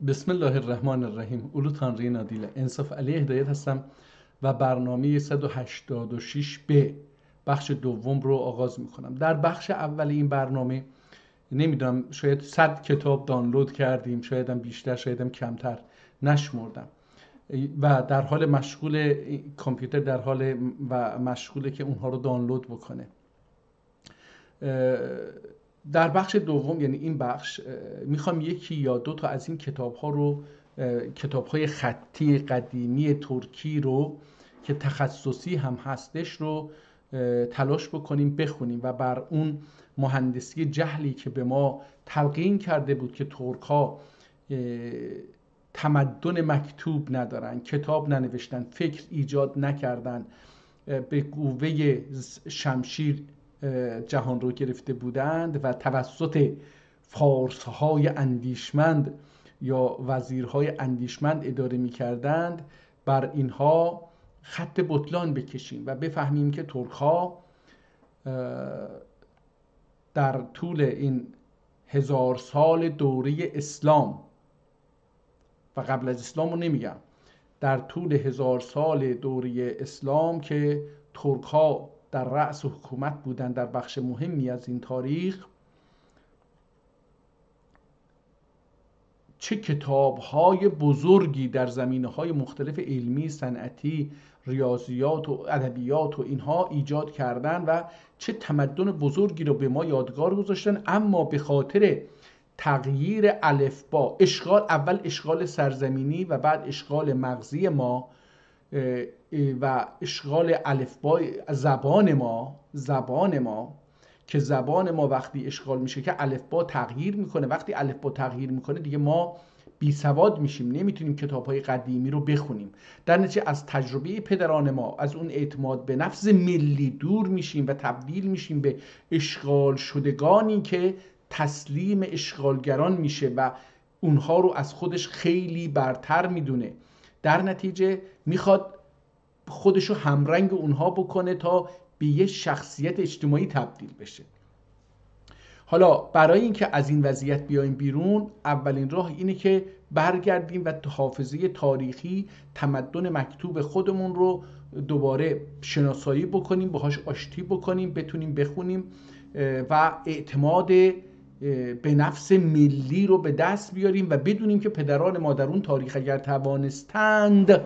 بسم الله الرحمن الرحیم. اولوتان رینا دیله انصاف علی هدایت هستم و برنامه 186 بخش دوم رو آغاز میکنم. در بخش اول این برنامه نمیدونم شاید 100 کتاب دانلود کردیم، شاید هم بیشتر، شاید هم کمتر، نشمردم و در حال مشغول کامپیوتر در حال و مشغوله که اونها رو دانلود بکنه. در بخش دوم یعنی این بخش میخوام یکی یا دو تا از این کتاب ها رو، کتاب های خطی قدیمی ترکی رو که تخصصی هم هستش رو تلاش بکنیم بخونیم و بر اون مهندسی جهلی که به ما تلقین کرده بود که ترک ها تمدن مکتوب ندارن، کتاب ننوشتن، فکر ایجاد نکردن، به قوه شمشیر جهان رو گرفته بودند و توسط فارس‌های اندیشمند یا وزیرهای اندیشمند اداره می‌کردند، بر اینها خط بطلان بکشیم و بفهمیم که ترک‌ها در طول این 1000 سال دوره اسلام و قبل از اسلام رو نمیگم، در طول 1000 سال دوره اسلام که ترک‌ها در رأس حکومت بودن در بخش مهمی از این تاریخ، چه کتاب‌های بزرگی در زمینه‌های مختلف علمی، صنعتی، ریاضیات و ادبیات و اینها ایجاد کردن و چه تمدن بزرگی رو به ما یادگار گذاشتن. اما به خاطر تغییر الفبا، اول اشغال سرزمینی و بعد اشغال مغزی ما و اشغال الفبا زبان ما که زبان ما وقتی اشغال میشه که الفبا تغییر میکنه، وقتی الفبا تغییر میکنه دیگه ما بی سواد میشیم، نمیتونیم کتاب‌های قدیمی رو بخونیم، در نتیجه از تجربه پدران ما، از اون اعتماد به نفس ملی دور میشیم و تبدیل میشیم به اشغال شدگانی که تسلیم اشغالگران میشه و اونها رو از خودش خیلی برتر میدونه، در نتیجه میخواد خودشو همرنگ اونها بکنه تا به یه شخصیت اجتماعی تبدیل بشه. حالا برای اینکه از این وضعیت بیایم بیرون، اولین راه اینه که برگردیم و حافظه تاریخی تمدن مکتوب خودمون رو دوباره شناسایی بکنیم، باهاش آشتی بکنیم، بتونیم بخونیم و اعتماد به نفس ملی رو به دست بیاریم و بدونیم که پدران ما در اون تاریخ اگر توانستند،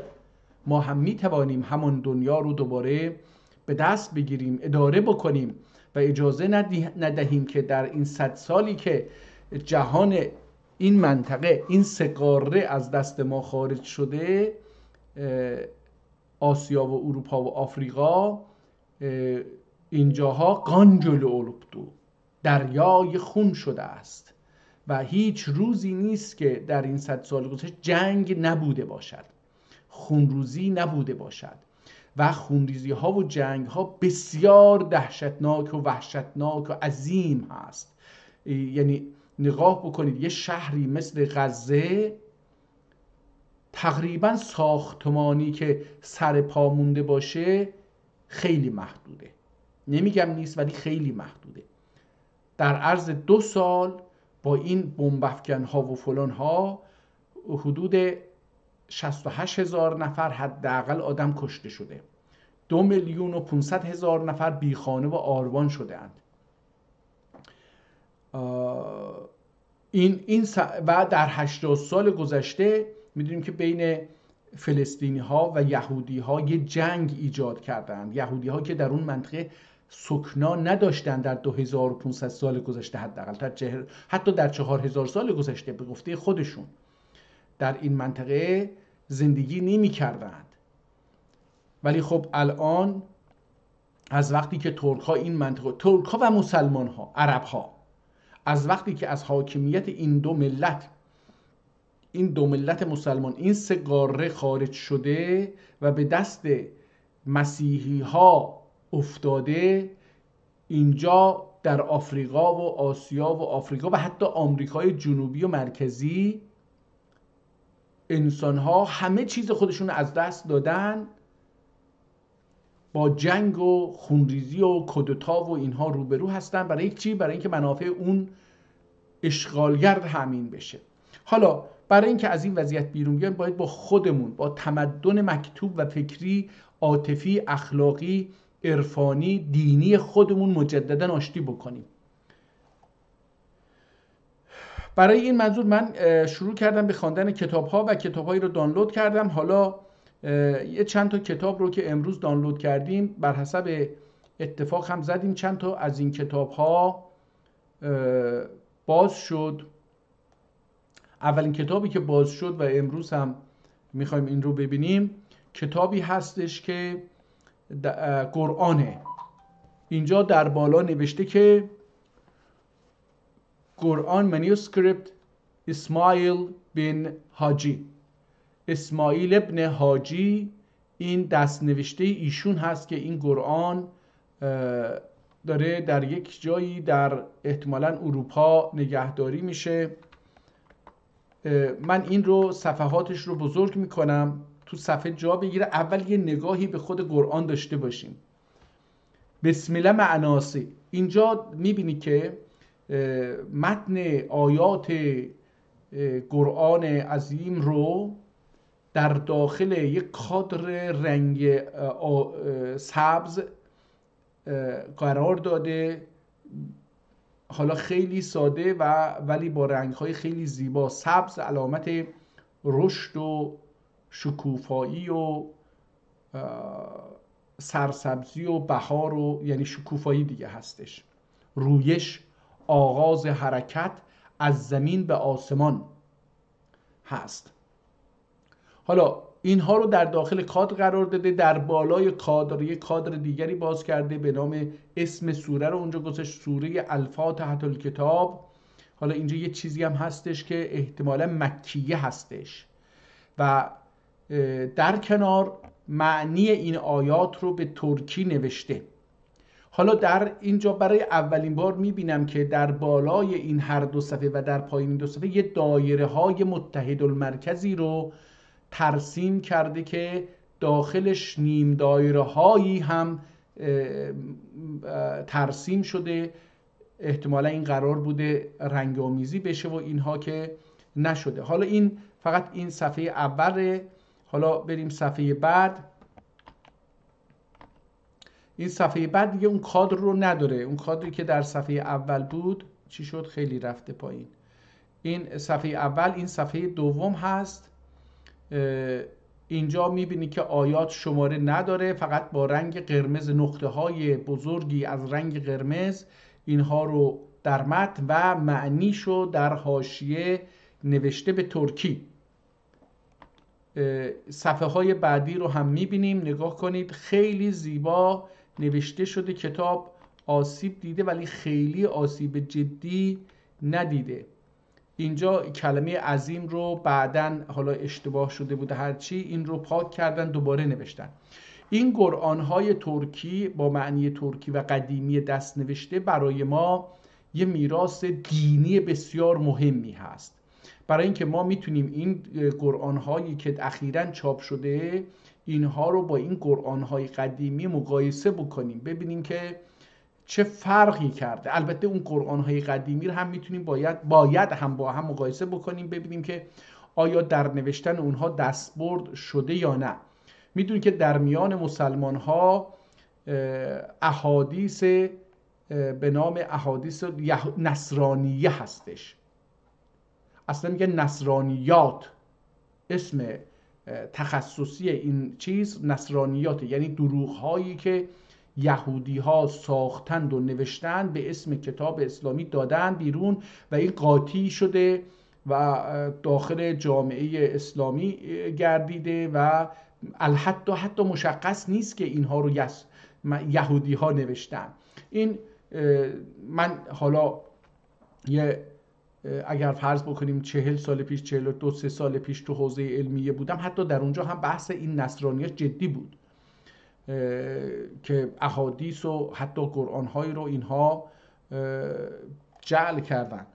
ما هم میتوانیم همان دنیا رو دوباره به دست بگیریم، اداره بکنیم و اجازه ندهیم که در این 100 سالی که جهان این منطقه، این سه قاره از دست ما خارج شده، آسیا و اروپا و آفریقا، اینجاها قانجل اولوبدو، دریای خون شده است و هیچ روزی نیست که در این 100 سال گذشته جنگ نبوده باشد، خونریزی نبوده باشد و خونریزی ها و جنگ ها بسیار دهشتناک و وحشتناک و عظیم هست. یعنی نگاه بکنید، یه شهری مثل غزه تقریبا ساختمانی که سر پا مونده باشه خیلی محدوده، نمیگم نیست ولی خیلی محدوده. در عرض 2 سال با این بمب افکن ها و فلان ها حدود 68,000 نفر حداقل آدم کشته شده، 2,500,000 نفر بیخانه و آروان شده اند. و در 80 سال گذشته میدونیم که بین فلسطینی ها و یهودی ها یه جنگ ایجاد کردند. یهودی ها که در اون منطقه سکنا نداشتن در 2500 سال گذشته، حداقل حتی در 4000 سال گذشته به گفته خودشون در این منطقه زندگی نمی کردند. ولی خب الان از وقتی که ترک‌ها این منطقه، ترک‌ها و مسلمان‌ها، عرب‌ها، از وقتی که از حاکمیت این دو ملت مسلمان، این سه قاره خارج شده و به دست مسیحی‌ها افتاده، اینجا در آفریقا و آسیا و آفریقا و حتی آمریکای جنوبی و مرکزی انسان‌ها همه چیز خودشون از دست دادن، با جنگ و خونریزی و کودتا و اینها روبرو هستن. برای چی؟ برای اینکه منافع اون اشغالگر همین بشه. حالا برای اینکه از این وضعیت بیرون بیایم باید با خودمون، با تمدن مکتوب و فکری، عاطفی، اخلاقی، عرفانی، دینی خودمون مجددا آشتی بکنیم. برای این منظور من شروع کردم به خواندن کتاب‌ها و کتاب‌هایی رو دانلود کردم. حالا یه چند تا کتاب رو که امروز دانلود کردیم بر حسب اتفاق هم زدیم، چند تا از این کتاب‌ها باز شد. اولین کتابی که باز شد و امروز هم میخوایم این رو ببینیم کتابی هستش که قرآنه. اینجا در بالا نوشته که قرآن منیوسکریپت اسماعیل بن حاجی. اسماعیل ابن حاجی این دست نوشته ایشون هست که این قرآن داره در یک جایی در احتمالاً اروپا نگهداری میشه. من این رو صفحاتش رو بزرگ میکنم تو صفحه جا بگیره. اول یه نگاهی به خود قرآن داشته باشیم. بسم الله معناسی. اینجا میبینی که متن آیات قرآن عظیم رو در داخل یک کادر رنگ سبز قرار داده. حالا خیلی ساده ولی با رنگ‌های خیلی زیبا. سبز علامت رشد و شکوفایی و سرسبزی و بهار و یعنی شکوفایی دیگه هستش. رویش، آغاز حرکت از زمین به آسمان هست. حالا اینها رو در داخل کادر قرار داده. در بالای کادر یک کادر دیگری باز کرده به نام اسم سوره رو اونجا گذاشت، سوره الفاتحة الکتاب. حالا اینجا یه چیزی هم هستش که احتمالا مکیه هستش و در کنار معنی این آیات رو به ترکی نوشته. حالا در اینجا برای اولین بار میبینم که در بالای این هر دو صفحه و در پایین این دو صفحه یه دایره های متحدالمرکزی رو ترسیم کرده که داخلش نیم دایره هایی هم ترسیم شده. احتمالا این قرار بوده رنگ آمیزی بشه و اینها که نشده. حالا این فقط این صفحه اوله. حالا بریم صفحه بعد. این صفحه بعد دیگه اون کادر رو نداره. اون کادری که در صفحه اول بود چی شد؟ خیلی رفته پایین. این صفحه اول. این صفحه دوم هست. اینجا میبینی که آیات شماره نداره، فقط با رنگ قرمز نقطه های بزرگی از رنگ قرمز اینها رو در متن و معنیشو در حاشیه نوشته به ترکی. صفحه های بعدی رو هم میبینیم. نگاه کنید خیلی زیبا نوشته شده. کتاب آسیب دیده ولی خیلی آسیب جدی ندیده. اینجا کلمه عظیم رو بعدن حالا اشتباه شده بوده هرچی این رو پاک کردن دوباره نوشتن. این قرآن‌های ترکی با معنی ترکی و قدیمی دست نوشته برای ما یه میراث دینی بسیار مهمی هست. برای اینکه ما میتونیم این قرآن‌هایی که اخیراً چاپ شده اینها رو با این قرآن‌های قدیمی مقایسه بکنیم، ببینیم که چه فرقی کرده. البته اون قرآن‌های قدیمی رو هم میتونیم باید هم با هم مقایسه بکنیم، ببینیم که آیا در نوشتن اونها دستبرد شده یا نه. میدونید که در میان مسلمان‌ها احادیث به نام احادیث نصرانیه هستش. اصلا میگه نصرانیات، اسم تخصصی این چیز نصرانیات، یعنی دروغ‌هایی که یهودی ها ساختند و نوشتند به اسم کتاب اسلامی دادن بیرون و این قاطی شده و داخل جامعه اسلامی گردیده و حتی مشخص نیست که اینها رو یهودی ها نوشتن. این من حالا اگر فرض بکنیم 40 سال پیش 42 سال پیش تو حوزه علمیه بودم، حتی در اونجا هم بحث این نصرانیت جدی بود که احادیث و حتی قرآن‌هایی رو اینها جعل کردن.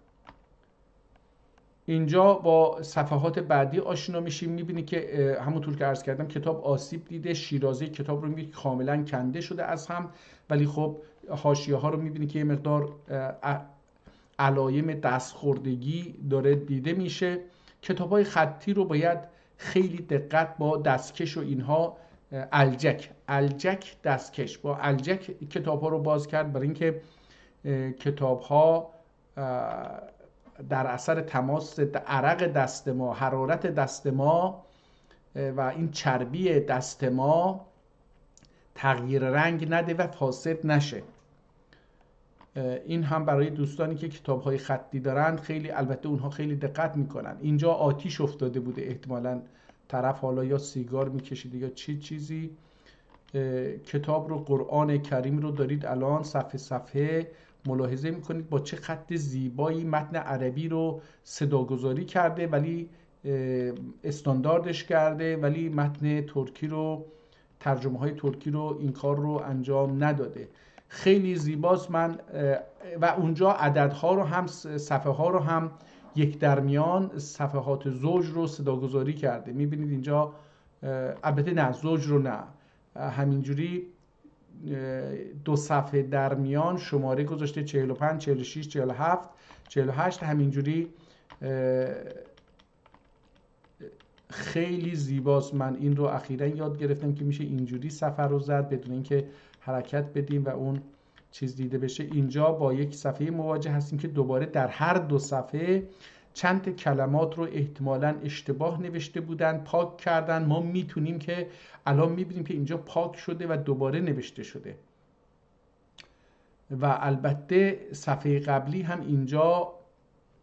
اینجا با صفحات بعدی آشنا میشیم. میبینی که همونطور که عرض کردم کتاب آسیب دیده. شیرازه کتاب رو میبینی کاملا کنده شده از هم، ولی خب حاشیه ها رو میبینی که یه مقدار علایم دستخوردگی داره دیده میشه. کتاب‌های خطی رو باید خیلی دقت با دستکش و اینها الجک دستکش با الجک کتاب‌ها رو باز کرد، برای اینکه کتاب‌ها در اثر تماس عرق دست ما، حرارت دست ما و این چربی دست ما تغییر رنگ نده و فاسد نشه. این هم برای دوستانی که کتاب‌های خطی دارن خیلی، البته اونها خیلی دقت میکنن. اینجا آتیش افتاده بوده، احتمالاً طرف حالا یا سیگار میکشیده یا چیزی. کتاب رو، قرآن کریم رو دارید الان صفحه صفحه ملاحظه میکنید با چه خط زیبایی متن عربی رو صداگذاری کرده، ولی استانداردش کرده، ولی متن ترکی رو، ترجمه های ترکی رو این کار رو انجام نداده. خیلی زیباست. من و اونجا عددها رو هم، صفحه ها رو هم یک درمیان صفحات زوج رو صداگذاری کرده. میبینید اینجا، البته نه زوج رو نه، همینجوری دو صفحه درمیان شماره گذاشته 45 46 47 48 همینجوری. خیلی زیباست. من این رو اخیراً یاد گرفتم که میشه اینجوری صفحه رو زد بدون اینکه حرکت بدیم و اون چیز دیده بشه. اینجا با یک صفحه مواجه هستیم که دوباره در هر دو صفحه چند کلمات رو احتمالاً اشتباه نوشته بودن، پاک کردن. ما میتونیم که الان میبینیم که اینجا پاک شده و دوباره نوشته شده. و البته صفحه قبلی هم اینجا،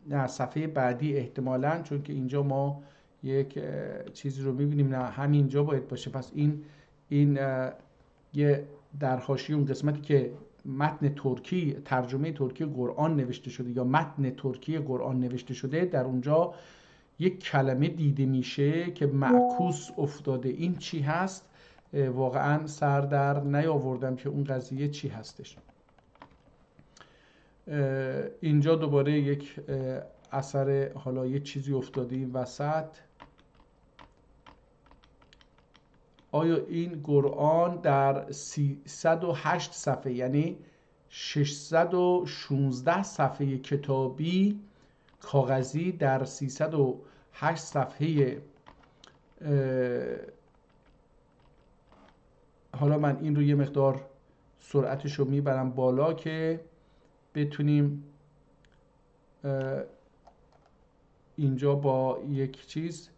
نه صفحه بعدی احتمالاً، چون که اینجا ما یک چیزی رو میبینیم، نه همینجا باید باشه. پس این یه در حاشیه اون قسمتی که متن ترکی، ترجمه ترکی قرآن نوشته شده یا متن ترکی قرآن نوشته شده، در اونجا یک کلمه دیده میشه که معکوس افتاده. این چی هست؟ واقعا سر در نیاوردم که اون قضیه چی هستش. اینجا دوباره یک اثر، حالا یه چیزی افتاده این وسط. آیا این قرآن در 308 صفحه، یعنی 616 صفحه کتابی کاغذی در 308 صفحه، حالا من این رو یه مقدار سرعتش رو میبرم بالا که بتونیم اینجا با یک چیز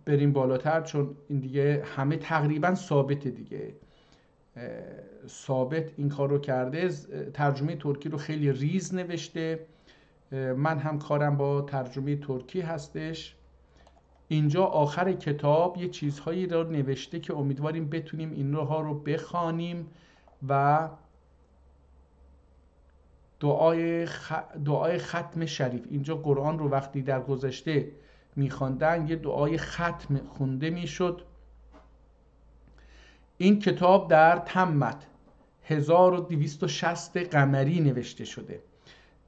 بریم بالاتر، چون این دیگه همه تقریبا ثابته دیگه. ثابت این کار رو کرده. ترجمه ترکی رو خیلی ریز نوشته. من هم کارم با ترجمه ترکی هستش. اینجا آخر کتاب یه چیزهایی رو نوشته که امیدواریم بتونیم این رو بخوانیم و دعای ختم شریف. اینجا قرآن رو وقتی در گذشته میخواندن یه دعای ختم خونده میشد. این کتاب در تمت 1260 قمری نوشته شده.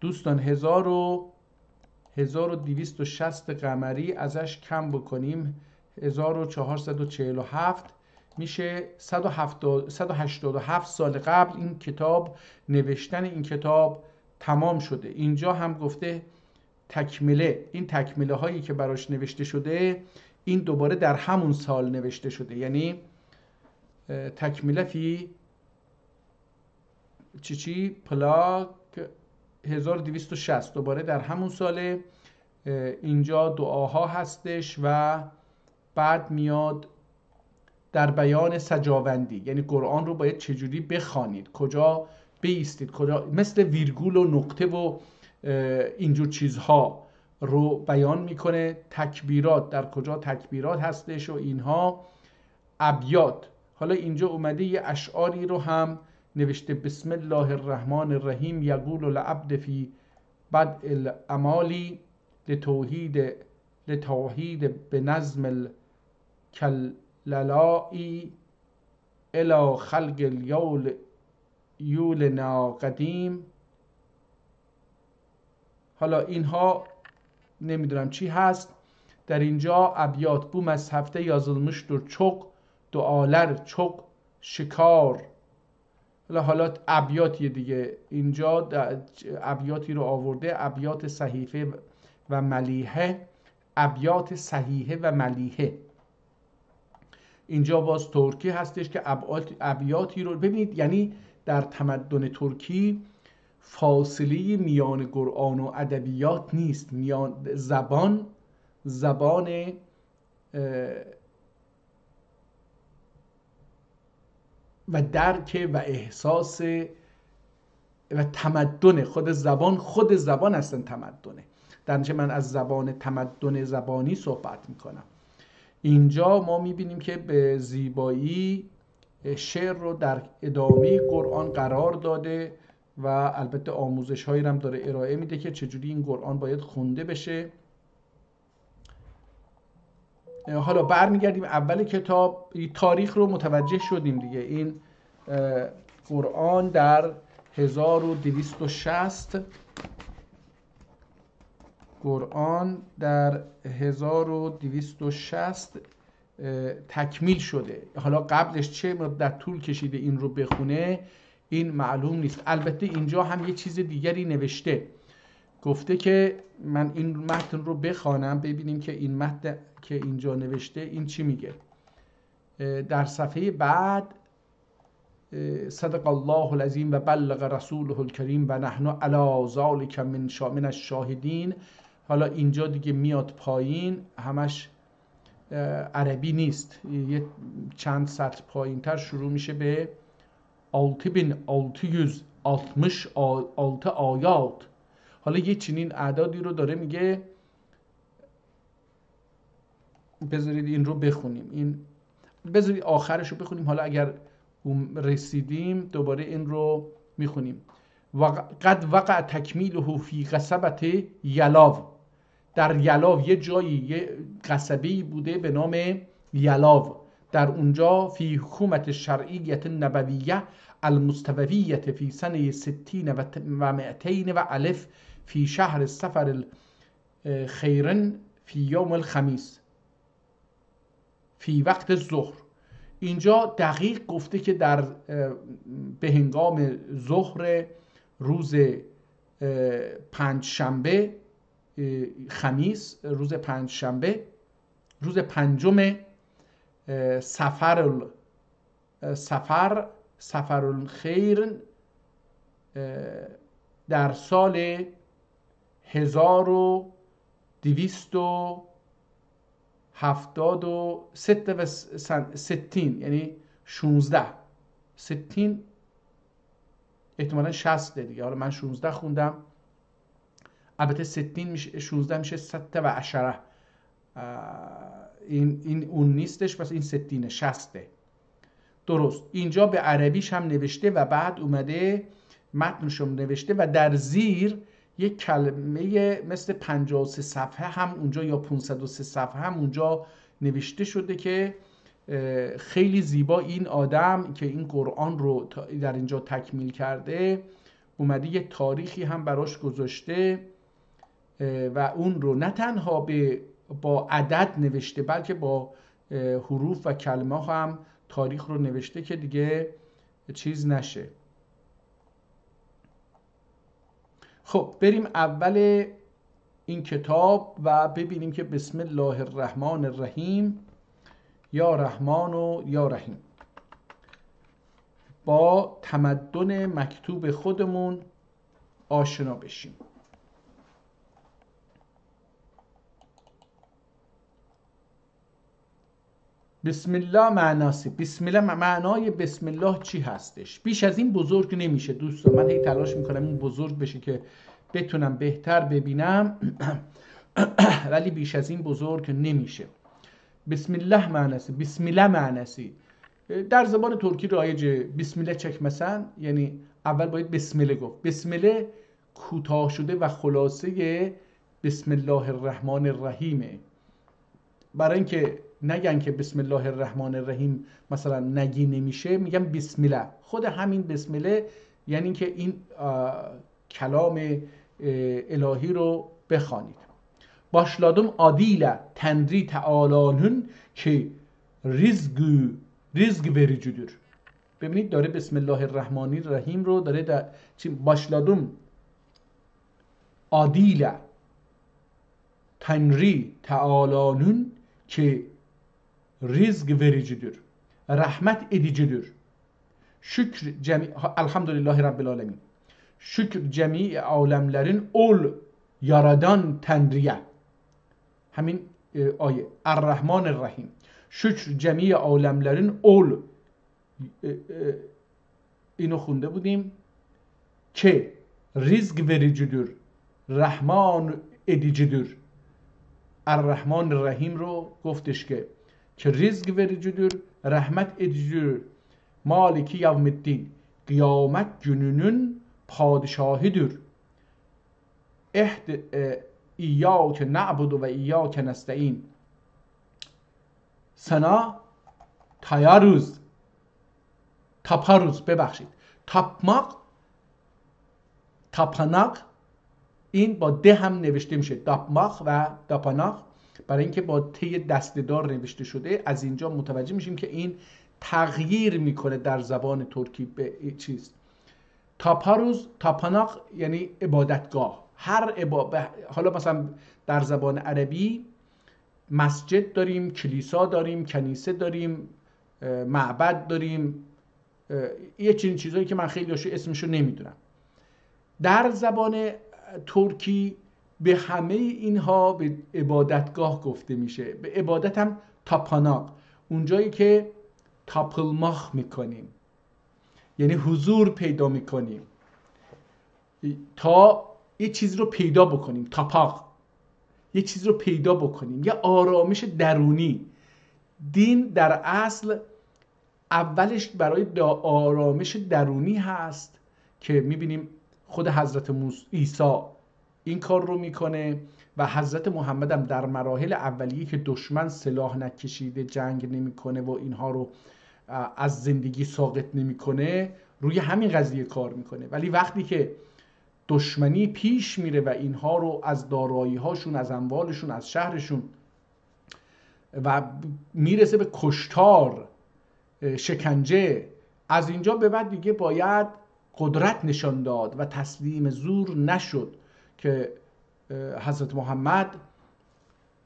دوستان 1260 قمری ازش کم بکنیم 1447 میشه 187 سال قبل این کتاب، نوشتن این کتاب تمام شده. اینجا هم گفته تکمله، این تکمله هایی که براش نوشته شده این دوباره در همون سال نوشته شده، یعنی تکمله فی چی پلاک 1260 دوباره در همون ساله. اینجا دعاها هستش و بعد میاد در بیان سجاوندی، یعنی قرآن رو باید چجوری بخوانید، کجا بیستید، کجا، مثل ویرگول و نقطه و اینجور چیزها رو بیان میکنه. تکبیرات، در کجا تکبیرات هستش و اینها. ابیات، حالا اینجا اومده یه اشعاری رو هم نوشته. بسم الله الرحمن الرحیم یقول العبد فی بدء الاعمال لتوحید بنظم الکللائی الی خلق یولنا قدیم. حالا اینها نمیدونم چی هست. در اینجا ابیات بوم از هفته yazılmıştır çok dualar çok şikar حالا ابیاتی دیگه اینجا ابیاتی رو آورده، ابیات صحیفه و ملیحه، ابیات صحیحه و ملیحه. اینجا باز ترکی هستش که ابیاتی رو ببینید، یعنی در تمدن ترکی فاصله میان قرآن و ادبیات نیست، میان زبان و درک و احساس و تمدن خود زبان هستن تمدنه. در نتیجه من از زبان تمدن زبانی صحبت میکنم. اینجا ما میبینیم که به زیبایی شعر رو در ادامه قرآن قرار داده و البته آموزش هایی هم داره ارائه میده که چجوری این قرآن باید خونده بشه. حالا برمیگردیم اول کتاب، تاریخ رو متوجه شدیم دیگه. این قرآن در 1260 تکمیل شده. حالا قبلش چه مدت طول کشیده این رو بخونه این معلوم نیست. البته اینجا هم یه چیز دیگری نوشته، گفته که من این متن رو بخوانم ببینیم که این متن که اینجا نوشته این چی میگه. در صفحه بعد صدق الله العظیم و بلغ رسوله الکریم و نحن علی ذلک من الشاهدین. حالا اینجا دیگه میاد پایین، همش عربی نیست، یه چند سطر پایین تر شروع میشه به 6666 آیات. حالا یه چنین اعدادی رو داره میگه. بذارید این رو بخونیم، بذارید آخرش رو بخونیم، حالا اگر رسیدیم دوباره این رو میخونیم. قد وقع تکمیله فی قصبت یلاو. در یلاو یه جایی، یه قصبه‌ای بوده به نام یلاو، در اونجا فی حکومت شرعیت نبویه المستویت فی سنه 60 و 200 و الف فی شهر سفر الخیرن فی یوم الخمیس فی وقت ظهر. اینجا دقیق گفته که در به هنگام ظهر روز پنجشنبه، خمیس روز پنجشنبه، روز پنجم سفر الخیر در سال 1266 یعنی 16 60 احتمالا 60 دیگه. حالا من 16 خوندم، البته 16 میشه 16. این اون نیستش، پس این 60 درست. اینجا به عربیش هم نوشته و بعد اومده متنش هم نوشته و در زیر یک کلمه مثل 53 صفحه هم اونجا یا 503 صفحه هم اونجا نوشته شده که خیلی زیبا این آدم که این قرآن رو در اینجا تکمیل کرده اومده یه تاریخی هم براش گذاشته و اون رو نه تنها با عدد نوشته بلکه با حروف و کلمه هم تاریخ رو نوشته که دیگه چیز نشه. خب بریم اول این کتاب و ببینیم که بسم الله الرحمن الرحیم، یا رحمان و یا رحیم، با تمدن مکتوب خودمون آشنا بشیم. بسم الله معناسی. بسم الله، معنای بسم الله چی هستش؟ بیش از این بزرگ نمیشه دوستان. من هی تلاش میکنم این بزرگ بشه که بتونم بهتر ببینم ولی بیش از این بزرگ نمیشه. بسم الله معناسی. بسم الله معناسی در زبان ترکی رایجه. بسم الله چک مثلا، یعنی اول باید بسم الله گفت. بسم الله کوتاه شده و خلاصه بسم الله الرحمن الرحیمه. برای اینکه نگن که بسم الله الرحمن الرحیم مثلا نگی نمیشه، میگم بسم الله. خود همین بسم الله یعنی که این کلام الهی رو بخوانید. Başladım adıyla Tenri Teala'nın ki rizk vericidir. ببینید داره بسم الله الرحمن الرحیم رو داره در başladım adıyla Tanrı Teala'nın ki rızk vericidir, rahmet edicidir. Şükür elhamdülillahi Rabbil alemin. Şükür cemi alemlerin ol yaradan Tanrı'ya. همین آیه الرحمن الرحیم. شکر جمی عالمlerin ol اینو خونده بودیم که رزق vericidir, رحمان edicidir. الرحمن الرحیم رو گفتش که رزق vericidir, rahmet edicidir. Maliki yevmiddin, kıyamet gününün padişahıdır. İyyâke na'budu ve iyyâke nesta'in. Sana taparız, ببخشید. tapanak این با ده هم نوشته میشه، داپماق و داپاناق، برای اینکه با ت دسته‌دار نوشته شده. از اینجا متوجه میشیم که این تغییر میکنه در زبان ترکی به چیز. تاپاروز، تاپاناق یعنی عبادتگاه. حالا مثلا در زبان عربی مسجد داریم، کلیسا داریم، کنیسه داریم، معبد داریم، یه چنین چیزایی که من خیلی اسمشو نمیدونم. در زبان ترکی به همه اینها به عبادتگاه گفته میشه. به عبادت هم تاپاناق، اونجایی که تاپلماخ میکنیم، یعنی حضور پیدا میکنیم تا یه چیز رو پیدا بکنیم. تاپاق، یه چیز رو پیدا بکنیم، یه آرامش درونی. دین در اصل اولش برای آرامش درونی هست که میبینیم خود حضرت عیسی این کار رو میکنه و حضرت محمد هم در مراحل اولیه که دشمن سلاح نکشیده، جنگ نمیکنه و اینها رو از زندگی ساقط نمیکنه، روی همین قضیه کار میکنه. ولی وقتی که دشمنی پیش میره و اینها رو از دارایی هاشون، از اموالشون، از شهرشون و میرسه به کشتار، شکنجه، از اینجا به بعد دیگه باید قدرت نشان داد و تسلیم زور نشد که حضرت محمد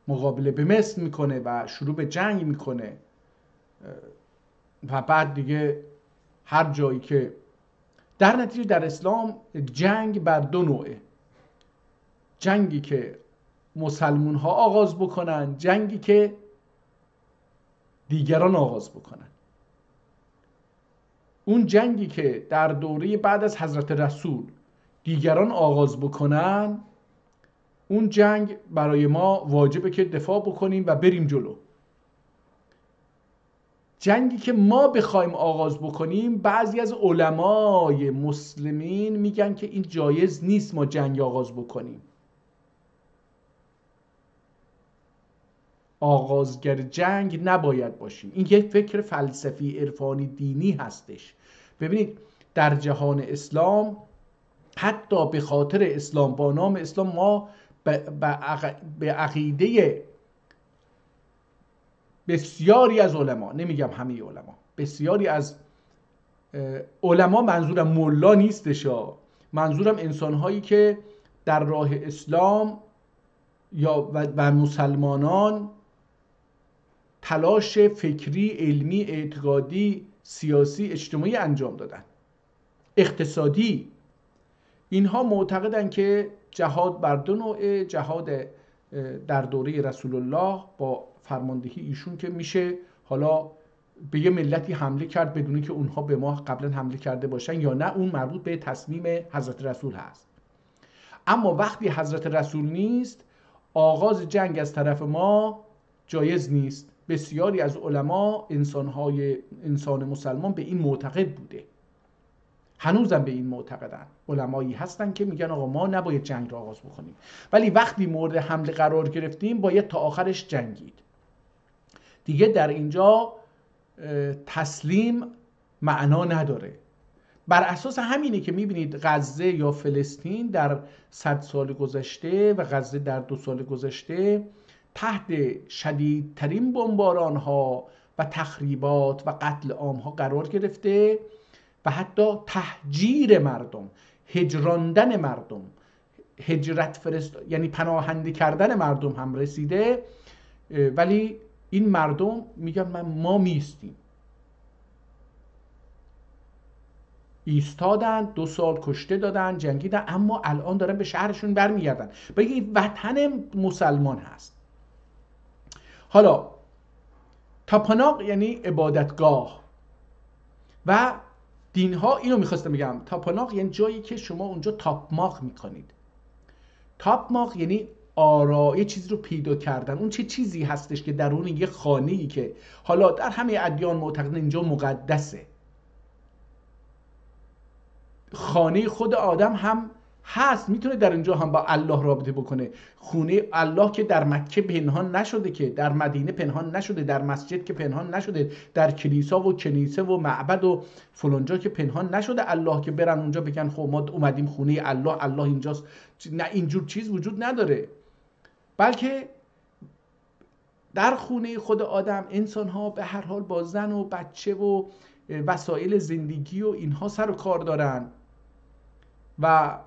مقابله به مصر میکنه و شروع به جنگ میکنه. و بعد دیگه هر جایی که در نتیجه در اسلام جنگ بر دو نوعه: جنگی که مسلمون ها آغاز بکنن، جنگی که دیگران آغاز بکنن. اون جنگی که در دوره بعد از حضرت رسول دیگران آغاز بکنن، اون جنگ برای ما واجبه که دفاع بکنیم و بریم جلو. جنگی که ما بخوایم آغاز بکنیم، بعضی از علمای مسلمین میگن که این جایز نیست ما جنگ آغاز بکنیم. آغازگر جنگ نباید باشیم. این یک فکر فلسفی عرفانی دینی هستش. ببینید در جهان اسلام، حتی به خاطر اسلام، با نام اسلام، ما به عقیده بسیاری از علما، نمیگم همه علما، بسیاری از علما، منظورم ملا نیستش، منظورم انسانهایی که در راه اسلام یا و مسلمانان تلاش فکری، علمی، اعتقادی، سیاسی، اجتماعی انجام دادن، اقتصادی. اینها معتقدن که جهاد بر دو نوعه: جهاد در دوره رسول الله با فرماندهی ایشون که میشه حالا به یه ملتی حمله کرد بدون که اونها به ما قبلا حمله کرده باشن، یا نه اون مربوط به تصمیم حضرت رسول هست. اما وقتی حضرت رسول نیست، آغاز جنگ از طرف ما جایز نیست. بسیاری از علما، انسان مسلمان به این معتقد بوده، هنوزم به این معتقدن. علمایی هستن که میگن آقا ما نباید جنگ را آغاز بکنیم، ولی وقتی مورد حمله قرار گرفتیم باید تا آخرش جنگید. دیگه در اینجا تسلیم معنا نداره. بر اساس همینه که میبینید غزه یا فلسطین در 100 سال گذشته و غزه در 2 سال گذشته تحت شدیدترین بمباران ها و تخریبات و قتل عامها قرار گرفته و حتی تهجیر مردم، هجراندن مردم، یعنی پناهنده کردن مردم هم رسیده. ولی این مردم میگن ما میستیم، ایستادن، 2 سال کشته دادن، جنگیدن، اما الان دارن به شهرشون برمیگردن. بگید وطن مسلمان هست. حالا تاپاناق یعنی عبادتگاه و دینها. اینو میخواستم بگم، تاپاناق یعنی جایی که شما اونجا تاپماق میکنید. تاپماق یعنی یه چیزی رو پیدا کردن. اون چه چیزی هستش که درون یه خانه‌ای که حالا در همه ادیان معتقدن اینجا مقدسه، خانه خود آدم هم هست، میتونه در اینجا هم با الله رابطه بکنه. خونه الله که در مکه پنهان نشده، که در مدینه پنهان نشده، در مسجد که پنهان نشده، در کلیسا و کنیسه و معبد و فلانجا که پنهان نشده الله که برن اونجا بگن خب ما اومدیم خونه الله، الله اینجاست. نه، اینجور چیز وجود نداره. بلکه در خونه خود آدم انسان ها به هر حال با زن و بچه و وسایل زندگی و اینها سر و کار دارن و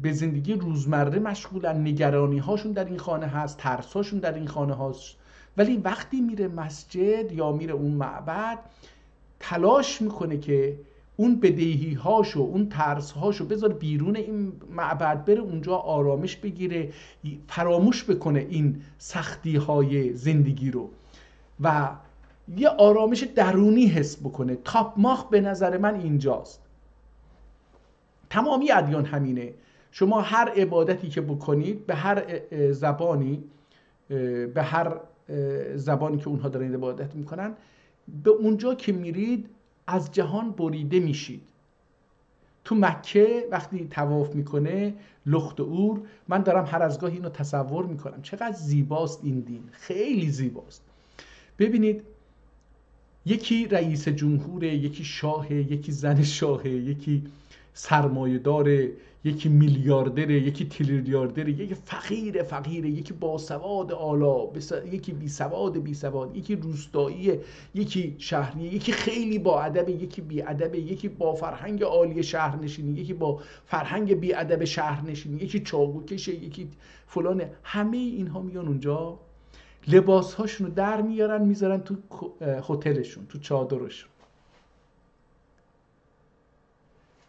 به زندگی روزمره مشغولن. نگرانی هاشون در این خانه هست، ترس هاشون در این خانه هست. ولی وقتی میره مسجد یا میره اون معبد، تلاش میکنه که اون بدهی هاشو، اون ترس هاشو بذاره بیرون این معبد، بره اونجا آرامش بگیره، فراموش بکنه این سختی های زندگی رو و یه آرامش درونی حس بکنه. تاپماق به نظر من اینجاست. تمامی ادیان همینه. شما هر عبادتی که بکنید به هر زبانی، به هر زبانی که اونها دارن عبادت میکنن، به اونجا که میرید از جهان بریده میشید. تو مکه وقتی طواف میکنه لخت اور، من دارم هر از گاهی اینو تصور میکنم چقدر زیباست این دین، خیلی زیباست. ببینید یکی رئیس جمهوره، یکی شاهه، یکی زن شاهه، یکی سرمایه داره، یکی میلیاردره، یکی تریلیاردره، یکی فقیره، یکی باسواد آلا، یکی بیسواد، یکی روستاییه، یکی شهریه، یکی خیلی با ادبه، یکی بی ادبه، یکی با فرهنگ عالی شهرنشینی، یکی با فرهنگ بی ادب شهرنشینی، یکی چاقوکشه، یکی فلانه. همه اینها میان اونجا، لباس هاشون رو در میارن میذارن تو هتلشون، تو چادرشون.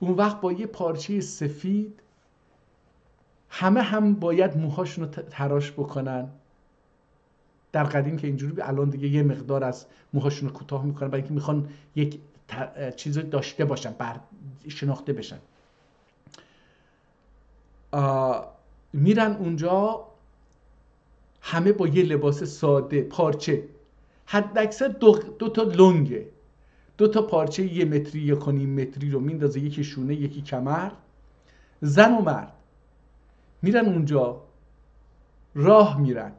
اون وقت با یه پارچه سفید همه هم باید موهاشون رو تراش بکنن. در قدیم که اینجوری، الان دیگه یه مقدار از موهاشون رو کوتاه میکنن برای اینکه میخوان یک چیزی داشته باشن، شناخته بشن. میرن اونجا همه با یه لباس ساده، پارچه، حد اکثر دو تا لنگه، 2 تا پارچه 1 متری 1.5 متری رو میندازه، یکی شونه یکی کمر. زن و مرد میرن اونجا، راه میرن.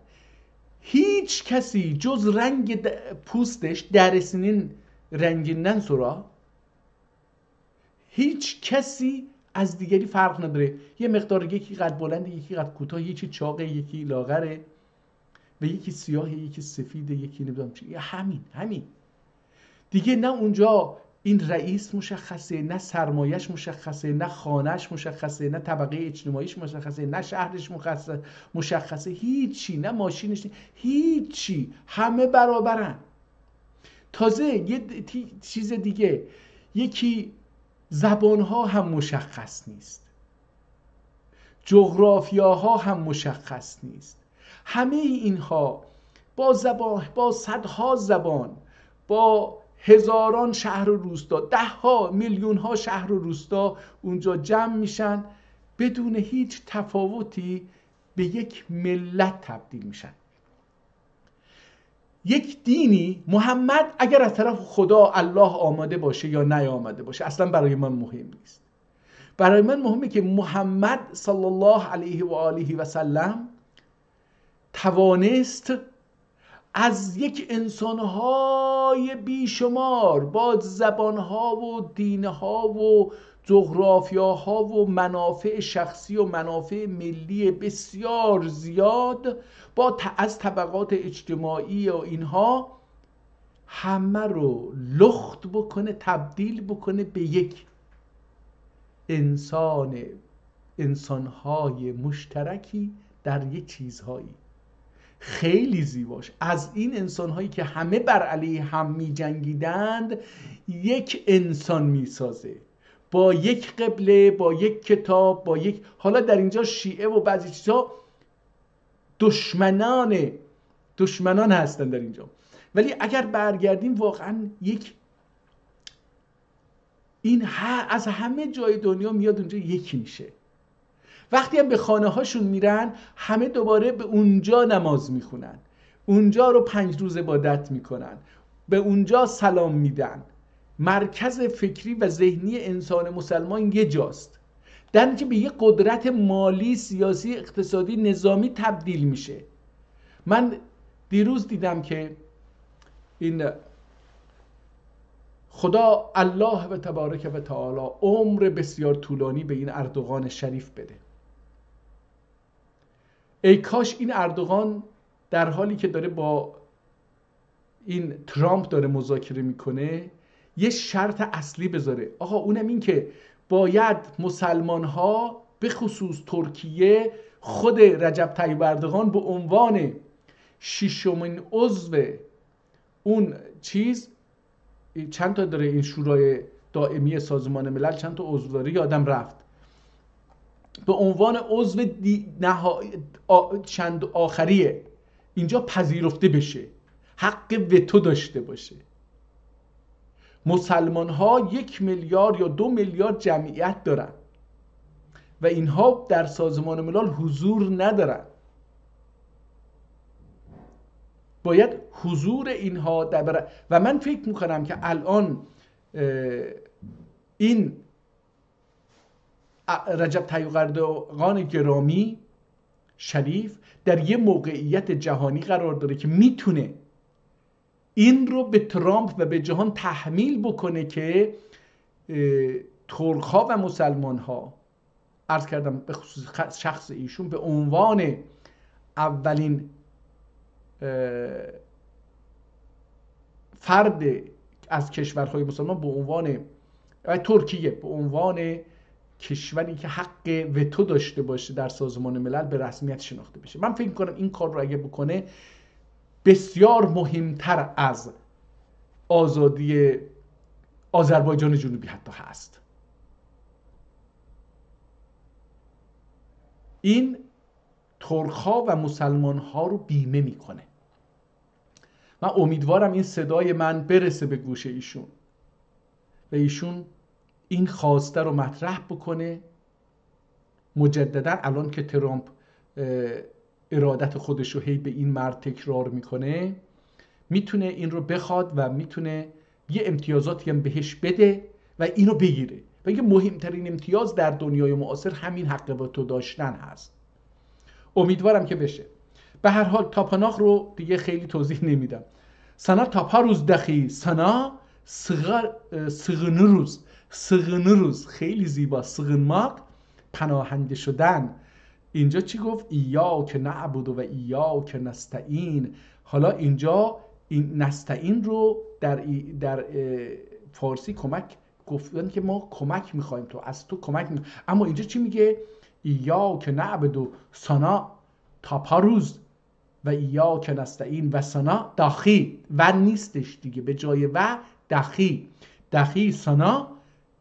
هیچ کسی جز رنگ پوستش در سنین رنگیندن سرا، هیچ کسی از دیگری فرق نداره. یه مقدار، یکی قد بلنده، یکی قد کوتاه، یکی چاقه، یکی لاغره و یکی سیاهه، یکی سفیده، یکی نمیدونم چی. همین دیگه. نه اونجا این رئیس مشخصه، نه سرمایش مشخصه، نه خانهش مشخصه، نه طبقه اجتماعیش مشخصه، نه شهرش مشخصه، هیچی، نه ماشینش، هیچی. همه برابرن. تازه یه چیز دیگه، یکی زبانها هم مشخص نیست، جغرافیاها هم مشخص نیست. همه اینها با صدها زبان، با هزاران شهر و روستا، 10 میلیون ها شهر و روستا اونجا جمع میشن، بدون هیچ تفاوتی به یک ملت تبدیل میشن. یک دینی، محمد اگر از طرف خدا الله آماده باشه یا نیامده باشه اصلا برای من مهم نیست. برای من مهمه که محمد صلی الله علیه و آله و سلم توانست از یک انسانهای بیشمار با زبانها و دینها و جغرافیاها و منافع شخصی و منافع ملی بسیار زیاد، از طبقات اجتماعی و اینها همه رو لخت بکنه، تبدیل بکنه به یک انسانهای مشترکی در یک چیزهایی. خیلی زیباش. از این انسانهایی که همه بر علیه هم می جنگیدند یک انسان می سازه، با یک قبله، با یک کتاب، با یک، حالا در اینجا شیعه و بعضی چیزها دشمنان هستن در اینجا، ولی اگر برگردیم واقعا یک این از همه جای دنیا میاد اونجا یکی میشه. وقتی هم به خانه هاشون میرن همه دوباره به اونجا نماز میخونن، اونجا رو 5 روز عبادت میکنن، به اونجا سلام میدن. مرکز فکری و ذهنی انسان مسلمان یه جاست، در اینکه به یه قدرت مالی، سیاسی، اقتصادی، نظامی تبدیل میشه. من دیروز دیدم که این خدا الله و تبارک و تعالی عمر بسیار طولانی به این اردوغان شریف بده. ای کاش این اردوغان در حالی که داره با این ترامپ داره مذاکره میکنه یه شرط اصلی بذاره. آقا اونم این که باید مسلمان ها به خصوص ترکیه خود رجب طیب اردوغان به عنوان 6مین عضو اون چند تا داره این شورای دائمی سازمان ملل، چند تا عضو داره یادم رفت، به عنوان عضو چند آخریه اینجا پذیرفته بشه، حق وتو داشته باشه. مسلمان ها 1 میلیارد یا 2 میلیارد جمعیت دارن و اینها در سازمان ملل حضور ندارن. باید حضور اینها و من فکر میکنم که الان این رجب طیب اردوغان گرامی شریف در یه موقعیت جهانی قرار داره که میتونه این رو به ترامپ و به جهان تحمیل بکنه که ترک‌ها و مسلمان‌ها، عرض کردم به خصوص شخص ایشون، به عنوان اولین فرد از کشورهای مسلمان، به عنوان ترکیه، به عنوان کشوری که حق وتو داشته باشه در سازمان ملل به رسمیت شناخته بشه. من فکر می‌کنم این کار رو اگه بکنه بسیار مهمتر از آزادی آذربایجان جنوبی حتی هست. این ترک‌ها و مسلمان‌ها رو بیمه میکنه. من امیدوارم این صدای من برسه به گوش ایشون و ایشون این خواسته رو مطرح بکنه مجددا. الان که ترامپ ارادت خودش رو هی به این مرد تکرار میکنه، میتونه این رو بخواد و میتونه یه امتیازاتی هم بهش بده و اینو بگیره. و اینکه مهمترین امتیاز در دنیای معاصر همین حق وتو داشتن هست. امیدوارم که بشه. به هر حال تاپاناخ رو دیگه خیلی توضیح نمیدم. سنا تاپاروز دخی سنا سغنروز خیلی زیبا. سغنماق پناهنده شدن. اینجا چی گفت؟ ایاک نعبد و ایاک نستعین. حالا اینجا این نستعین رو در فارسی کمک گفتن که ما کمک میخوایم، تو از تو کمک میخوایم. اما اینجا چی میگه؟ ایاک نعبد و سنا تاپاروز و ایاک نستعین و سنا داخی و نیستش دیگه، به جای و دخی سنا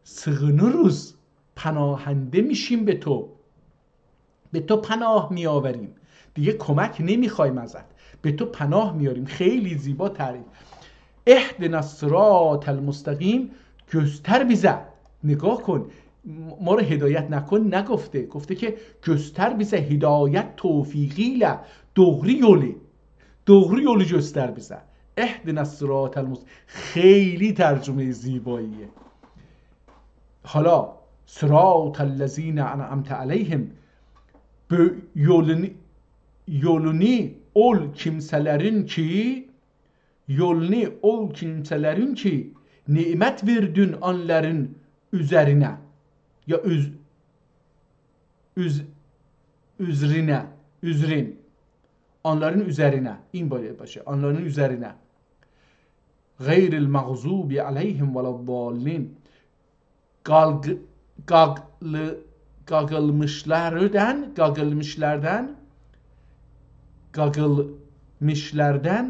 سغنروز پناهنده میشیم به تو پناه میآوریم، دیگه کمک نمیخوایم ازت، به تو پناه میاریم. خیلی زیبا تعریف. اهدنا الصراط المستقیم، göster bize. نگاه کن، ما رو هدایت نکن نگفته، گفته که göster bize هدایت توفیقی دوغری یولی göster bize. اهدنا الصراط المستقیم خیلی ترجمه زیباییه. حالا صراط الذین انعمت علیهم، yolunu ol kimselerin ki nimet verdin onların üzerine ya üzrin onların üzerine, این باید باشه، onların üzerine. غیر المغضوب علیهم ولا الضالین گاگلمشlerden.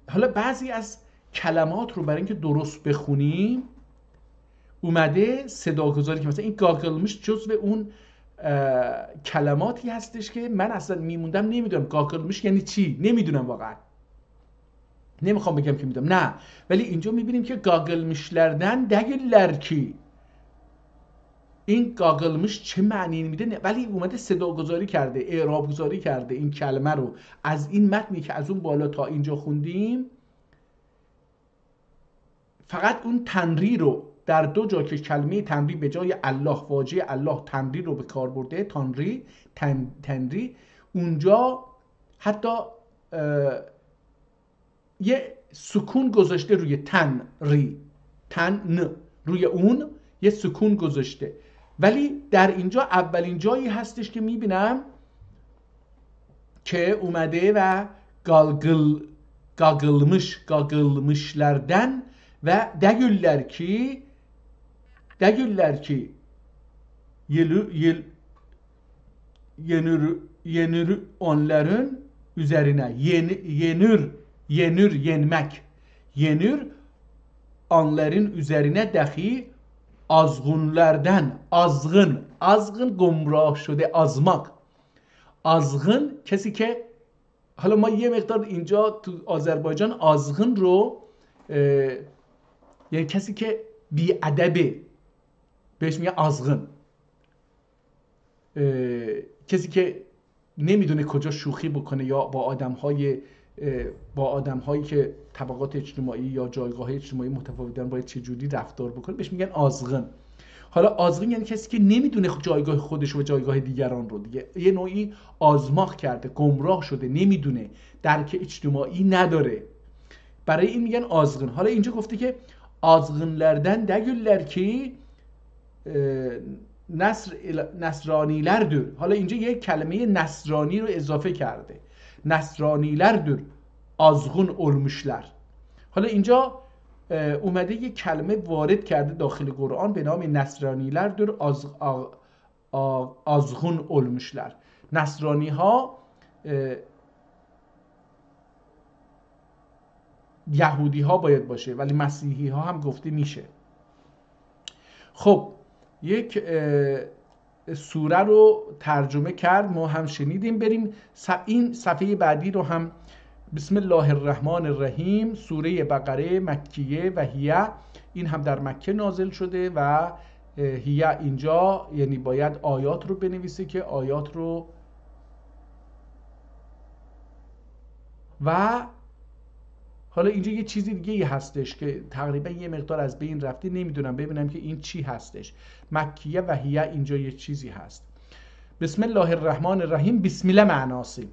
حالا بعضی از کلمات رو برای اینکه درست بخونیم اومده صداگذاری که مثلا این گاگلمش جزو اون کلماتی هستش که من اصلا میموندم نمیدونم گاگلمش یعنی چی، نمیدونم واقعا، نمیخوام بگم که میدونم، نه، ولی اینجا میبینیم که گاگلمشlerden derler ki این گاگلمش چه معنی میده، ولی اومده صداگذاری کرده، اعراب گذاری کرده این کلمه رو از این متنی که از اون بالا تا اینجا خوندیم. فقط اون تنری رو در دو جا که کلمه تنری به جای الله، واژه الله تنری رو به کار برده، تنری اونجا حتی یه سکون گذاشته روی تنری، تن روی اون یه سکون گذاشته، ولی در اینجا اولین جایی هستش که میبینم که اومده و گاگلمشlerden ve derler ki yenir onların üzerine, yenmek, yenir onların üzerine dahi azgınlardan. Azgın gumrah şده, azmak. Azgın کسی که حالا ما یه مقدار اینجا تو آذربایجان azgın رو یعنی کسی که بی‌ادبه بهش میگه azgın، کسی که نمیدونه کجا شوخی بکنه یا با آدم‌هایی که طبقات اجتماعی یا جایگاه اجتماعی متفاوتن باید چه جوری رفتار بکنه، بهش میگن azgın. حالا azgın یعنی کسی که نمیدونه جایگاه خودش و جایگاه دیگران رو، دیگه یه نوعی آزماق کرده، گمراه شده، نمیدونه، درک اجتماعی نداره، برای این میگن azgın. حالا اینجا گفته که azgınlardan derler ki نصرانیlerdir. حالا اینجا یک کلمه نصرانی رو اضافه کرده، نصرانیlerdir azgın olmuşlar. حالا اینجا اومده یک کلمه وارد کرده داخل قرآن به نام نصرانیlerdir azgın olmuşlar. نصرانی ها یهودی ها باید باشه، ولی مسیحی ها هم گفته میشه. خب یک سوره رو ترجمه کرد، ما هم شنیدیم. بریم این صفحه بعدی رو هم. بسم الله الرحمن الرحیم. سوره بقره مکیه و هیه، این هم در مکه نازل شده و هیه اینجا یعنی باید آیات رو بنویسه که آیات رو و حالا اینجا یه چیزی دیگه هستش که تقریبا یه مقدار از بین رفته، نمیدونم ببینم که این چی هستش. مکیه و هیه اینجا یه چیزی هست. بسم الله الرحمن الرحیم. بسم الله معنası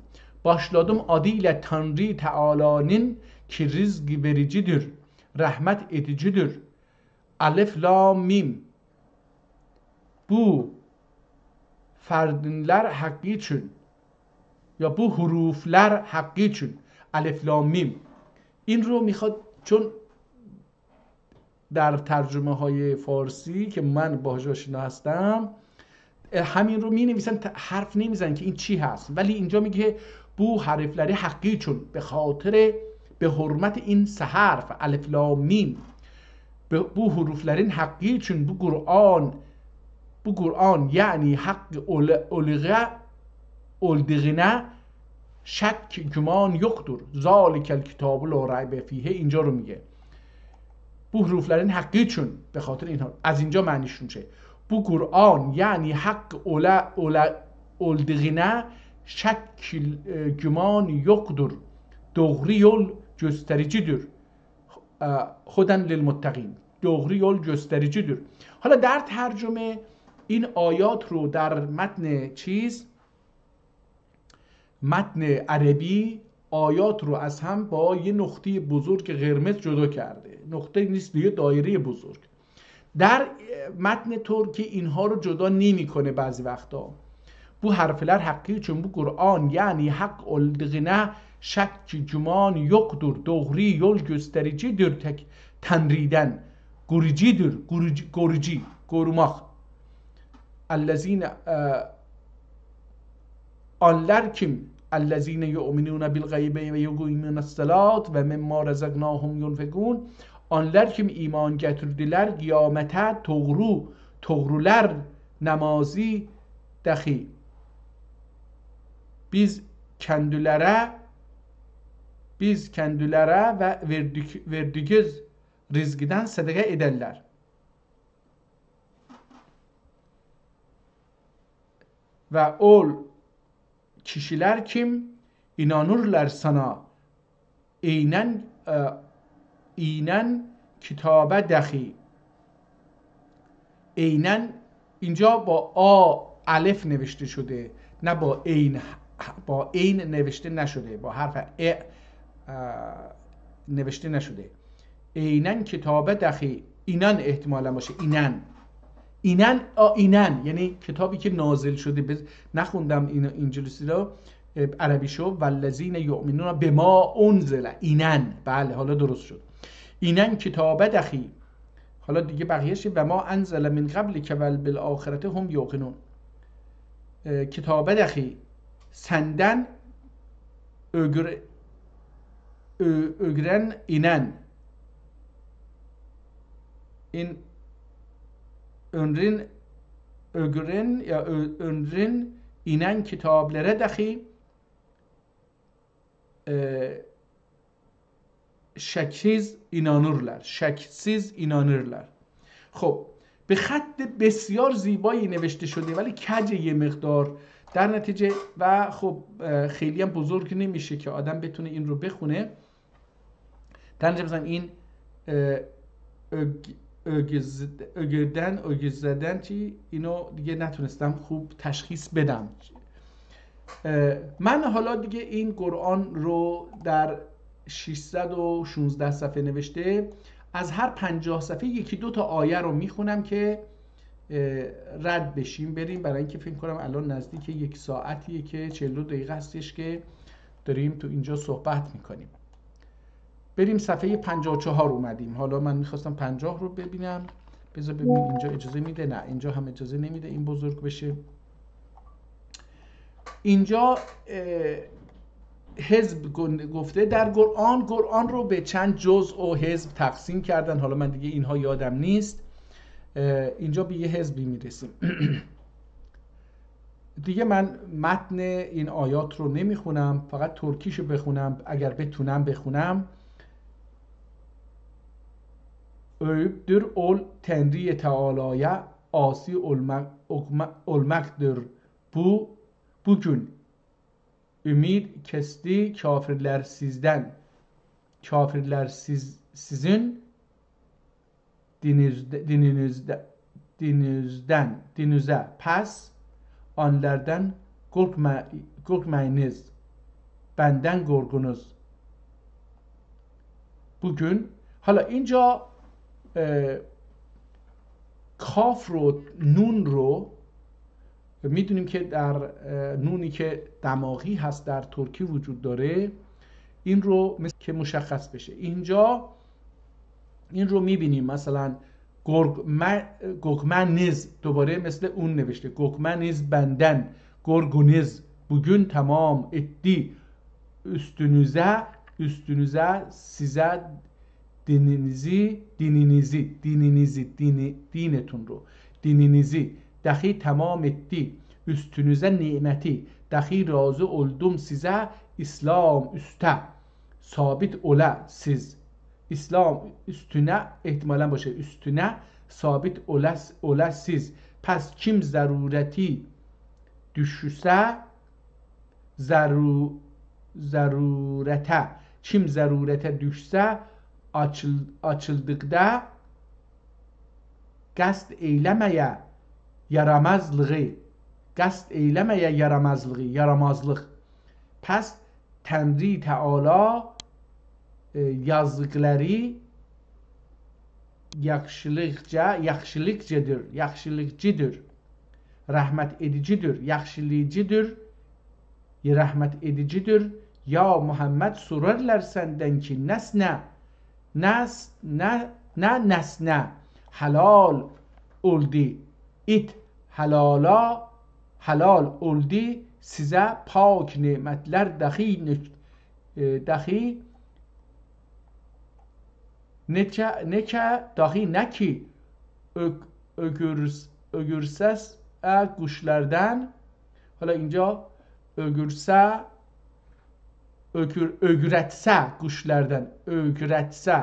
başladım adıyla Tanrı Teala'nın ki rızk vericidir, rahmet edicidir. Alef lam mim. Bu ferdinler hakkı için یا bu حروفler hakkı için. الف لام میم. این رو میخواد، چون در ترجمه های فارسی که من باهاش آشنا هستم همین رو می نویسن، حرف نمیزنن که این چی هست، ولی اینجا میگه bu harfleri hakkı için، به خاطر به حرمت این سه حرف الف لام میم، bu حروفlerin hakkı için bu Kur'an yani hakkı olduğuna شک گمان yoktur. ذالک الکتاب لا ریب فیه. اینجا رو میگه bu حروفlerin hakkı için، به خاطر اینها، از اینجا معنیش میشه bu Kur'an yani hak olduğuna şek güman yoktur. Doğru yol göstericidir. خودن للمتقین. doğru yol göstericidir. حالا در ترجمه این آیات رو در متن عربی آیات رو از هم با یه نقطه بزرگ قرمز جدا کرده. نقطه نیست، یه دایره بزرگ. در متن ترکی اینها رو جدا نمی‌کنه بعضی وقتا. Bu harfler hakkı için bu Kur'an yani hak olduğuna şək güman yoktur, doğru yol göstericidir tenriden, gurucidir, guruci, korumak. Ellezine anlar kim? Ellezine yu'minun bil gaybi ve yuqimunus salat ve mimma razaqnahum yunfikun. Anlar kim iman getirdiler kıyamete doğrular namazı dahi. Biz kendilerine ve verdiğimiz rızkından sadaka ederler. Ve ol kişiler kim inanırlar sana inen kitabe dahi. Eynen اینجا با آ الف نوشته شده، نه با عین نوشته نشده، با حرف ا نوشته نشده. اینن کتاب دخی، اینن احتمالا باشه، اینن یعنی کتابی که نازل شده. نخوندم این انجلیسی رو، عربیشو. والذین یؤمنون بما انزل، اینن، بله حالا درست شد. اینن کتاب دخی. حالا دیگه بقیه‌اش و ما انزل من قبل که ول بالآخرته هم یوقنون. کتاب دخی senden ögren inen ögren inen kitaplara dahi şeksiz inanırlar. خب به خط بسیار زیبایی نوشته شده ولی کج یه مقدار در نتیجه، و خب خیلی هم بزرگ نمیشه که آدم بتونه این رو بخونه. در نتیجه مثلا این اگزدن چی، اینو دیگه نتونستم خوب تشخیص بدم. من حالا دیگه این قرآن رو در 616 صفحه نوشته، از هر 50 صفحه یکی دو تا آیه رو میخونم که رد بشیم بریم، برای اینکه فکر کنم الان نزدیک یک ساعتیه که 42 دقیقه هستش که داریم تو اینجا صحبت میکنیم. بریم صفحه 54 اومدیم. حالا من میخواستم 50 رو ببینم، بذار ببینیم اینجا اجازه میده. نه اینجا هم اجازه نمیده این بزرگ بشه. اینجا حزب گفته در قرآن رو به چند جزء و حزب تقسیم کردن. حالا من دیگه اینها یادم نیست. اینجا به یه حزبی میرسیم. دیگه من متن این آیات رو نمیخونم، فقط ترکیشو بخونم اگر بتونم بخونم. Övüktür ol Tenri Teala'ya asi olmaktır. Bugün ümid kesti kafirler sizden. Kafirler sizin dininize. Pes onlardan korkmayınız. Benden korkunuz. Bugün حالا اینجا کاف رو، نون رو میدونیم که در نونی که دماغی هست در ترکی وجود داره، این رو مثل که مشخص بشه. اینجا این رو میبینیم مثلا گرگمنیز دوباره مثل اون نوشته، گرگمنیز بندن، گرگونیز bugün tamam etti üstünüze size dinetun رو dininizi dahi tamam etti üstünüze nimeti dahi razı oldum size İslam üste sabit ola siz. İslam üstüne ihtimalen باشه üstüne sabit ola siz. Pes kim zarureti düşürse zarurete kim zarurete düşse açıldıkta qasd eylemeye yaramazlık. Pes Tenri Teala yazdıkları yaxşılıkçıdır, rahmet edicidir, yaxşılıcıdır, rahmet edicidir, Ya Muhammed sorarlar ki nasne halal oldu it halal oldu size pak nimetler dahi neki ögürses guşlardan. حالا اینجا ögüretse guşlardan ögüretse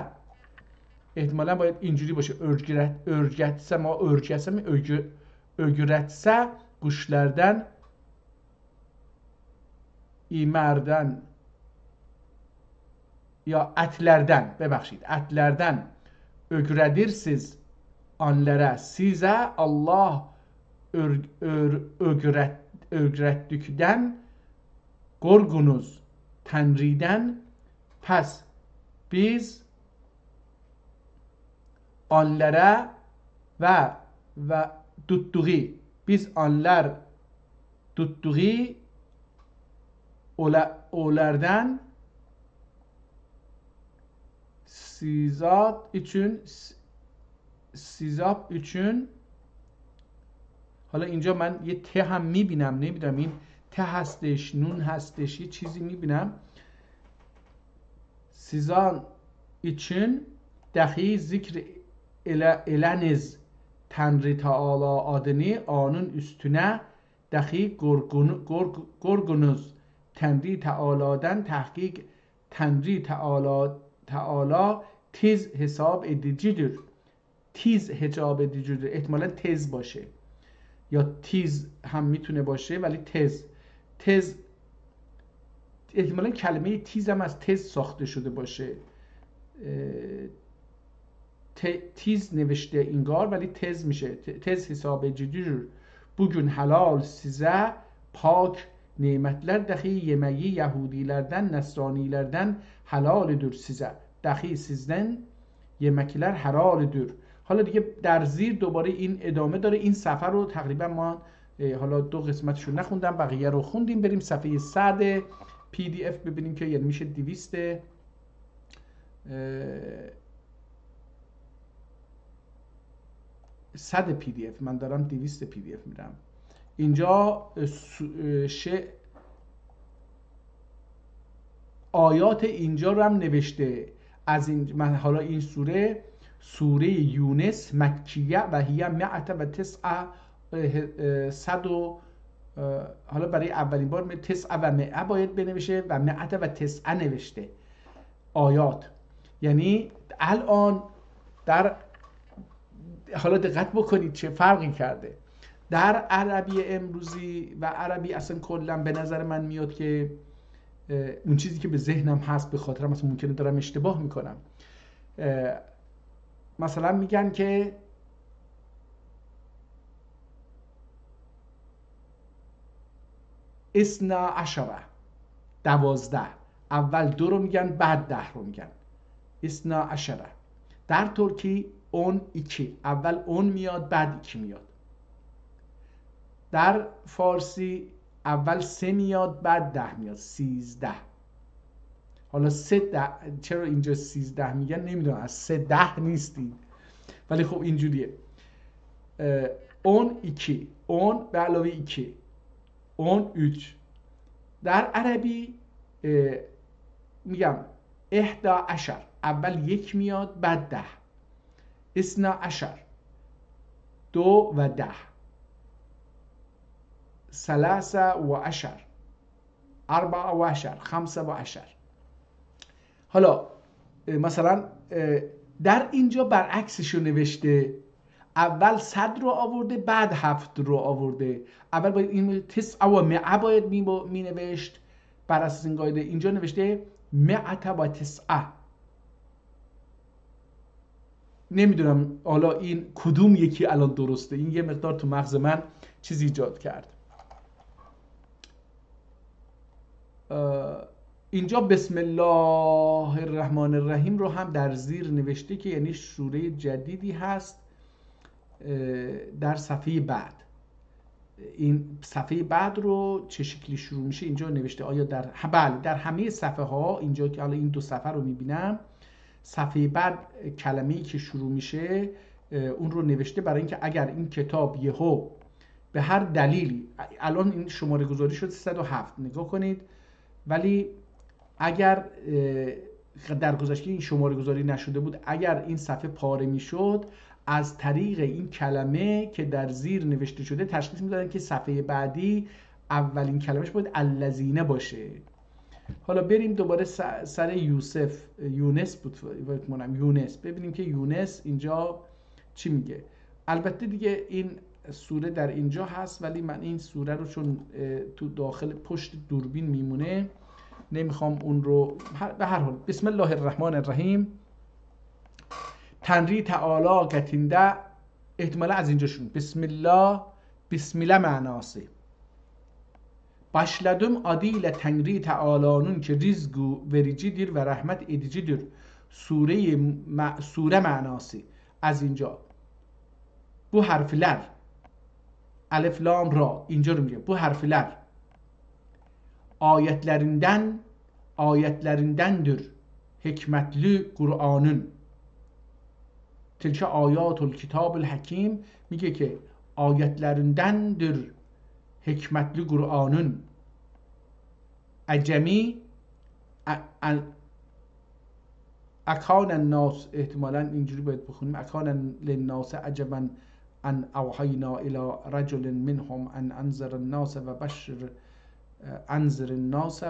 احتمالا باید اینجوری باشه örgetse ما örgetse mi ögüretse guşlardan imerden ya etlerden bebexşid etlerden ögüredirsiniz onlara size Allah ögrettükten korkunuz Tanrı'dan pes biz onlara ve tuttuğu biz onlar tuttuğu onlardan sizap için حالا اینجا من یه ته هم میبینم نمیدونم این ته هستش نون هستش یه چیزی میبینم سیزان için dahi zikr eleniz Tanrı Teala adını onun üstüne dahi korkunuz Tanrı Teala'dan tahkik Tanrı Teala tiz hesap edicidir tiz hesap edicidir احتمالاً تز باشه یا تیز هم میتونه باشه ولی تز احتمالاً کلمه تیز هم از تز ساخته شده باشه تیز نوشته اینگار ولی تز میشه tez hesap edilir bugün halal size pak nimetler dahi yemeği Yahudilerden Nasranilerden halalidir size dahi sizden yemekler halalidir. حالا دیگه در زیر دوباره این ادامه داره این صفحه رو تقریبا ما حالا 2 قسمتش رو نخوندم بقیه رو خوندیم بریم صفحه 100 پی دی اف ببینیم که یعنی میشه 200 100 پی دی اف من دارم 200 پی دی اف میرم اینجا آیات اینجا رو هم نوشته از این من حالا این سوره یونس مکیه و هی 100 حالا برای اولین بار 9 و 100 باید بنوشه و 100 نوشته آیات یعنی الان در حالا دقت بکنید چه فرقی کرده در عربی امروزی و عربی اصلا کلا به نظر من میاد که اون چیزی که به ذهنم هست به خاطر مثلا ممکنه دارم اشتباه میکنم مثلا میگن که اثنا عشره 12 اول 2 رو میگن بعد 10 رو میگن اثنا عشره در ترکی 12 اول 10 میاد بعد 2 میاد در فارسی اول 3 میاد بعد 10 میاد 13 حالا 3 چرا اینجا 13 میگن نمیدونم از 3 نیستید ولی خب اینجوریه 12 10 به علاوه 2 13 در عربی میگم 11 اول 1 میاد بعد 10 12 2 و 10 13 14 15 حالا مثلا در اینجا برعکسش رو نوشته اول 100 رو آورده بعد 7 رو آورده اول باید این 9 و 100 باید می نوشت بر اساس این قاعده اینجا نوشته 109 نمیدونم حالا این کدوم یکی الان درسته این یه مقدار تو مغز من چیز ایجاد کرد اینجا بسم الله الرحمن الرحیم رو هم در زیر نوشته که یعنی سوره جدیدی هست در صفحه بعد این صفحه بعد رو چه شکلی شروع میشه اینجا نوشته. آیا بله در همه صفحه ها اینجا که حالا این دو صفحه رو میبینم، صفحه بعد کلمه‌ای که شروع میشه اون رو نوشته برای اینکه اگر این کتاب یهو به هر دلیلی، الان این شماره گذاری شد 307 نگاه کنید، ولی اگر در گذشته این شماره گذاری نشده بود، اگر این صفحه پاره میشد، از طریق این کلمه که در زیر نوشته شده تشخیص میدادن که صفحه بعدی اولین کلمش باید الذین باشه. حالا بریم دوباره سر یونس بود یونس، ببینیم که یونس اینجا چی میگه. البته دیگه این سوره در اینجا هست، ولی من این سوره رو چون تو داخل پشت دوربین میمونه نمیخوام اون رو. به هر حال بسم الله الرحمن الرحیم. تنری تعالی گتینده احتمالا از اینجا شون بسم الله معناسی başladım adıyla Tengri Teala'nın ki rizgu vericidir ve rahmet edicidir. Sure manası. Az اینجا bu harfler alif lam ra اینجا رو میگه. Bu harfler ayetlerindendir hikmetli Kur'an'ın. Tilke ayatul kitabul hakim میگه که ayetlerindendir hikmetli Kur'an'ın. Acemi اکان الناس احتمالاً اینجوری باید بخونیم اکان للناس عجبا ان اوحینا الی رجل منهم ان انذر الناس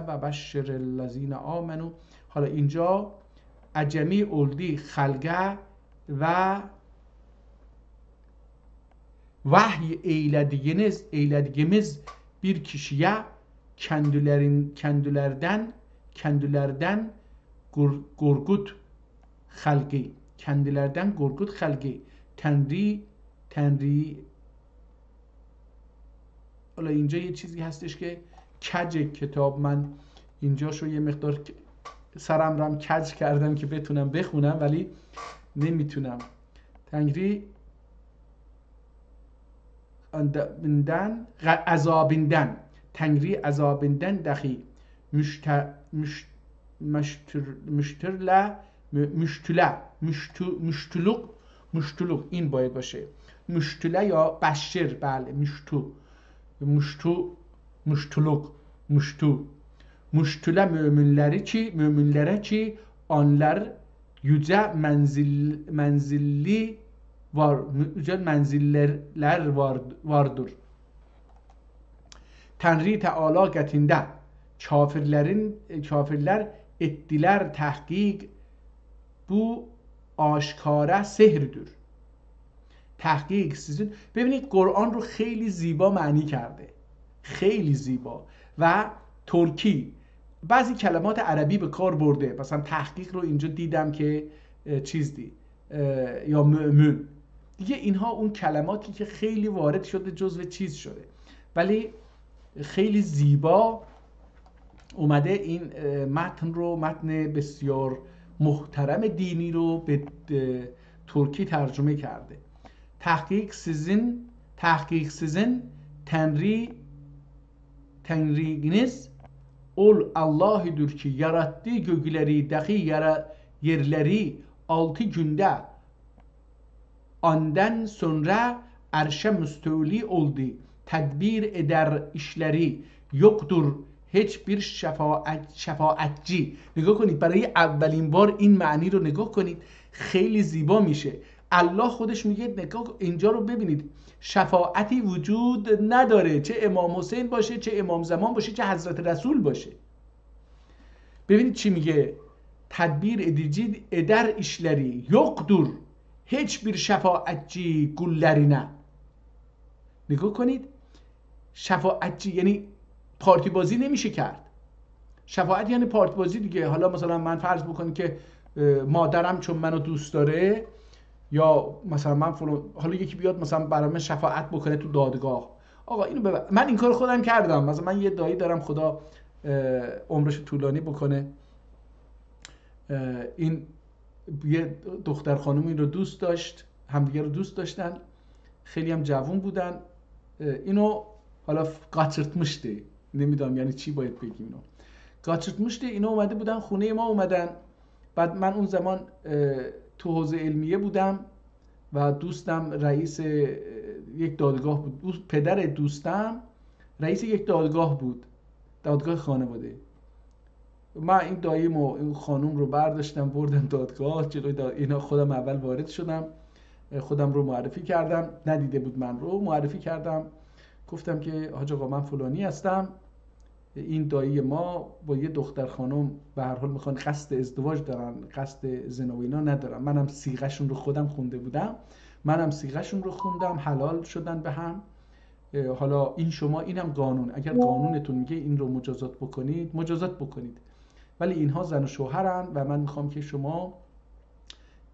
و بشر الذین آمنوا. حالا اینجا acemi oldu xalqa və vahiy eylədiyimiz bir kişiyə kendilerden Gorgut xalqi تنری. حالا اینجا یه چیزی هستش که کج کتاب، من اینجاشو یه مقدار سرم رم کج کردم که بتونم بخونم ولی نمیتونم. تنری عذابیندن تنری عذابیندن دخی مشتلق این باید باشه مشتله یا بشر. بله müştüle müminlere ki onlar yüce menzilli yüce menziller vardır. Tanrı Teala getinde kafirler ettiler tahkik bu آشکاره سحرdir. تحقیق sizin. ببینید قرآن رو خیلی زیبا معنی کرده، خیلی زیبا، و ترکی بعضی کلمات عربی به کار برده. مثلا تحقیق رو اینجا دیدم که یا مؤمن دیگه، اینها اون کلماتی که خیلی وارد شده جزو چیز شده، ولی خیلی زیبا اومده این متن بسیار محترم دینی رو به ترکی ترجمه کرده. تحقیق sizin Tenriniz ol Allah'ıdır ki yarattı gökleri dahi yerleri 6 günde, ondan sonra arşa müstevli oldu, tedbir eder işleri, yoktur hiçbir شفاعتچی. نگاه کنید برای اولین بار این معنی رو نگاه کنید، خیلی زیبا میشه. الله خودش میگه نگاه اینجا رو ببینید، شفاعتی وجود نداره، چه امام حسین باشه، چه امام زمان باشه، چه حضرت رسول باشه. ببینید چی میگه، تدبیر ادیجید ادر işleri yoktur hiçbir şefaatçi kullarına. نگاه کنید، شفاعتچی یعنی پارتی بازی نمیشه کرد. شفاعت یعنی پارتی بازی دیگه. حالا مثلا من فرض بکنید که مادرم چون منو دوست داره، یا مثلا من حالا یکی بیاد مثلا برای من شفاعت بکنه تو دادگاه، آقا اینو من این کار خودم کردم. مثلا من یه دایی دارم، خدا عمرش طولانی بکنه، این یه دختر خانومی رو دوست داشت، همدیگه رو دوست داشتن، خیلی هم جوون بودن. اینو حالا قاچırtmıştı نمیدونم یعنی چی باید بگیم اینو قاچırtmıştı اینا اومده بودن خونه ما اومدن بعد من اون زمان تو حوزه علمیه بودم و دوستم رئیس یک دادگاه بود پدر دوستم رئیس یک دادگاه بود دادگاه خانواده من این داییم و این خانوم رو برداشتم بردم دادگاه جلوی اینا خودم اول وارد شدم خودم رو معرفی کردم ندیده بود من رو معرفی کردم گفتم که حاج آقا من فلانی هستم این دایی ما با یه دختر خانم به هر حال میخوان قصد ازدواج دارن قصد زنا و اینا ندارن منم صیغه‌شون رو خودم خونده بودم منم صیغه‌شون رو خوندم حلال شدن به هم حالا این شما اینم قانون اگر قانونتون میگه این رو مجازات بکنید مجازات بکنید ولی اینها زن و شوهرن و من میخوام که شما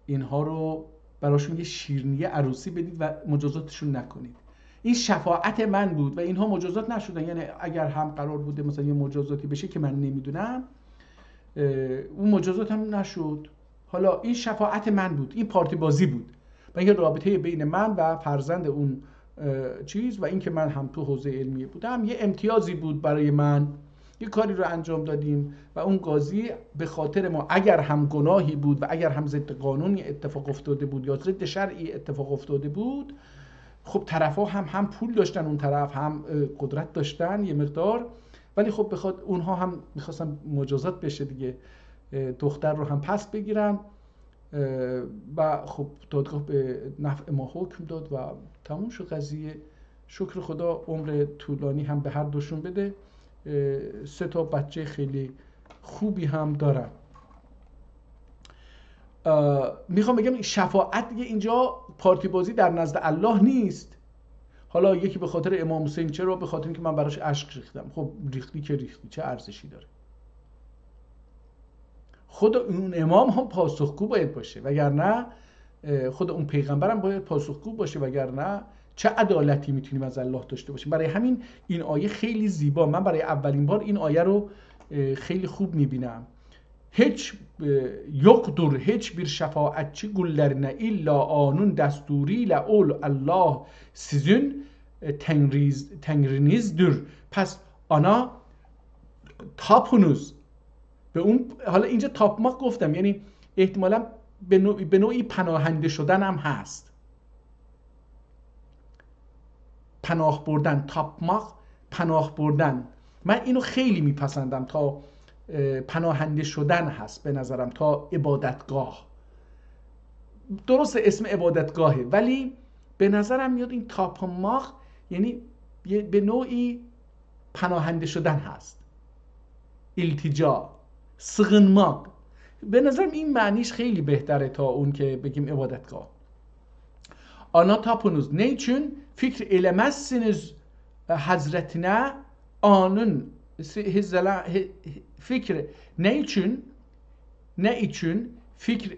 اینها رو براشون یه شیرینی عروسی بدید و مجازاتشون نکنید این شفاعت من بود و اینها مجازات نشدن یعنی اگر هم قرار بوده مثلا یه مجازاتی بشه که من نمیدونم اون مجازات هم نشد حالا این شفاعت من بود این پارتی بازی بود و این رابطه بین من و فرزند اون چیز و اینکه من هم تو حوزه علمیه بودم یه امتیازی بود برای من یه کاری رو انجام دادیم و اون قاضی به خاطر ما اگر هم گناهی بود و اگر هم ضد قانونی اتفاق افتاده بود یا ضد شرعی اتفاق افتاده بود خب طرفا هم پول داشتن اون طرف هم قدرت داشتن یه مقدار ولی خب بخواد اونها هم میخواستن مجازات بشه دیگه دختر رو هم پس بگیرن و خب دادگاه به نفع ما حکم داد و تموم شد قضیه شکر خدا عمر طولانی هم به هر دوشون بده 3 بچه خیلی خوبی هم دارن میخوام بگم شفاعت دیگه اینجا پارتی بازی در نزد الله نیست حالا یکی به خاطر امام حسین چرا به خاطر اینکه من براش اشک ریختم خب ریختی که ریختی چه ارزشی داره خود اون امام هم پاسخگو باید باشه وگرنه خود اون پیغمبرم باید پاسخگو باشه وگرنه چه عدالتی میتونیم از الله داشته باشیم برای همین این آیه خیلی زیبا من برای اولین بار این آیه رو خیلی خوب میبینم هیچ یقدر هیچ bir şefaatçi gullerine illa anun desturiyle ol Allah sizin tengrinizdir پس آنا تاپونوز به اون حالا اینجا تاپماق گفتم یعنی احتمالا به نوعی پناهنده شدن هم هست پناه بردن تاپماق پناه بردن من اینو خیلی میپسندم تا پناهنده شدن هست به نظرم تا عبادتگاه درست اسم عبادتگاهه ولی به نظرم میاد این تاپماق یعنی به نوعی پناهنده شدن هست التجا sığınmak به نظرم این معنیش خیلی بهتره تا اون که بگیم عبادتگاه ana tapınız ne için fikr elemezsiniz hazretine anın fikr ne için fikr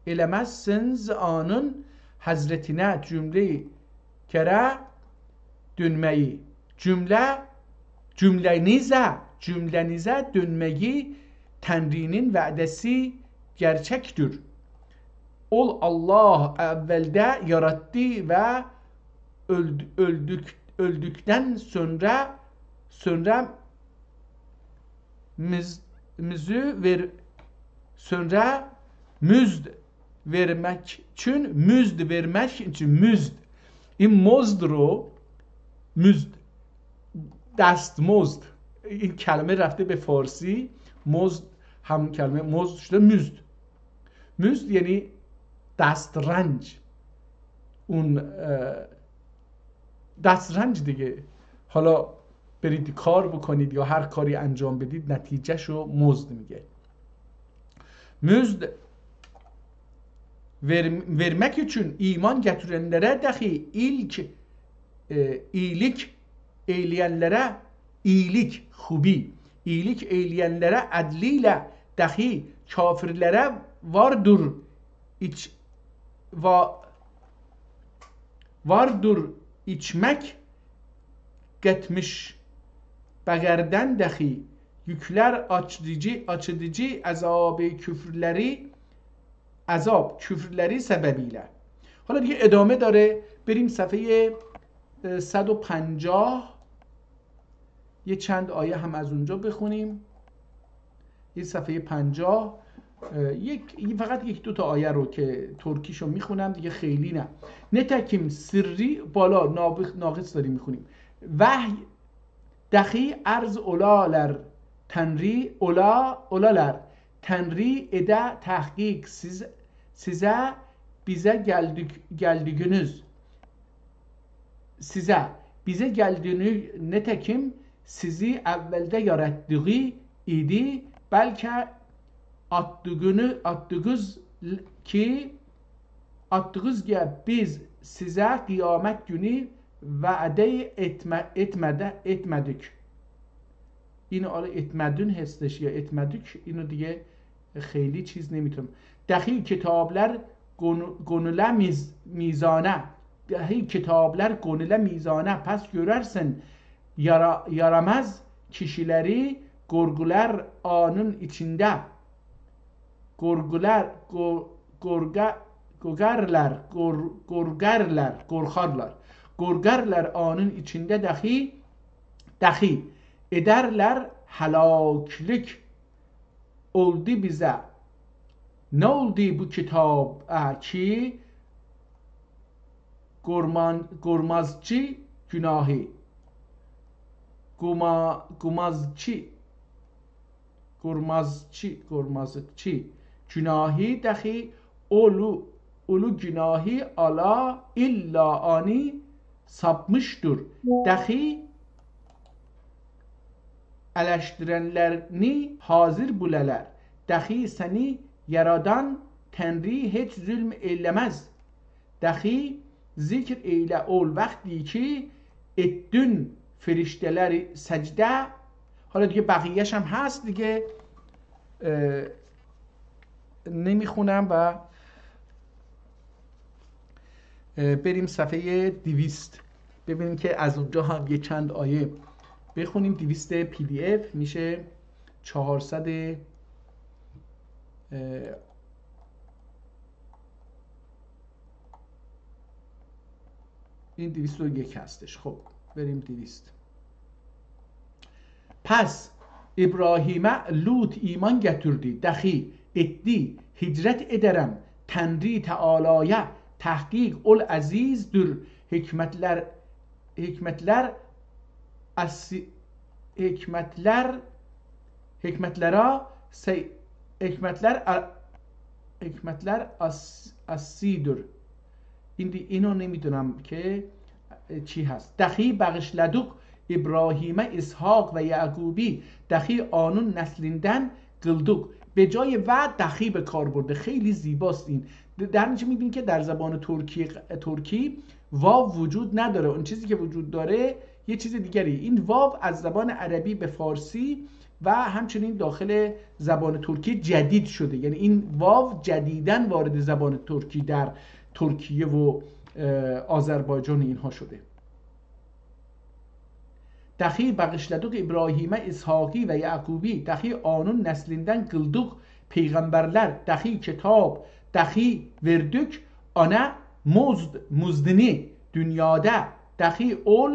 elemezsiniz anın hazretine cümleyi kere dönmeyi cümlenize dönmeyi Tanrı'nın vədəsi gerçektir. Ol Allah evvelde yarattı ve öldükten sonra müzd vermek için müzd این مزد رو müzd دستمزد این کلمه رفته به فارسی مزد همون کلمه مزد شده مزد یعنی دسترنج اون دسترنج دیگه حالا برید کار بکنید یا هر کاری انجام بدید نتیجهشو مزد میگه مزد vermek için iman getirenlere dahi iyilik eyleyenlere iyilik hubi iyilik eyleyenlere adliyle dahi kafirlere vardır içmek getmiş begerden dahi yükler açıcı azab küfürleri sebebiyle حالا دیگه ادامه داره بریم صفحه 150 یه چند آیه هم از اونجا بخونیم. این صفحه 50 فقط یک دو تا آیه رو که ترکیشو میخونم دیگه، خیلی نه. نتکیم سری بالا ناقص داریم میخونیم. وحی دخی ارز اولالر تنری اولالر تنری اده تحقیق size bize geldiğini netekim sizi evvelde yarattığı idi belki attığınız ki biz size kıyamet günü va'ده etmedik. اینو آره etmedün hestش یا etmedik، اینو دیگه خیلی چیز نمیتونم. دخی کتابlar gönüle mizane، dahi kitaplar gönüle mizane، pes görersin yaramaz kişileri gorgular anın içinde. Gorgarlar anın içinde dahi ederler helaklik oldu bize. Ne oldu bu kitap ki gormazcı günahı gormazcı günahı dahi olu günahı ala illa ani sapmıştır. Dahi eleştirenlerini hazır buleler. Dahi seni yaradan Tenri hiç zulm eylemez. Dahi zikr eyle ol vakti ki ettün فرشته‌ler سجده. حالا دیگه بقیه‌اش هم هست دیگه، نمیخونم و بریم صفحه 200 ببینیم که از اونجا هم یه چند آیه بخونیم. 200 PDF میشه 400 این 201 هستش. خب بریم 200. پس ابراهیم لوط ایمان گتردی دخی ادی هجرت ederem Tenri Teala'ya tahkik ol azizdir hikmetler asidir. اینو نمیدونم که چی هست. دخی بغشلدوک ابراهیم اسحاق و یعقوبی دخی آنون نسلیندن قلدوک. به جای و دخی به کار برده، خیلی زیباست این. در نتیجه میبینید که در زبان ترکی واو وجود نداره، اون چیزی که وجود داره یه چیز دیگری. این واو از زبان عربی به فارسی و همچنین داخل زبان ترکی جدید شده، یعنی این واو جدیداً وارد زبان ترکی در ترکیه و آذربایجان اینها شده. دخی بغشلدوک ابراهیم اسحاقی و یعقوبی دخی آنون نسلیندن قلدوک پیغمبرler دخی کتاب دخی وردük ana muzdini dünyada dahi ol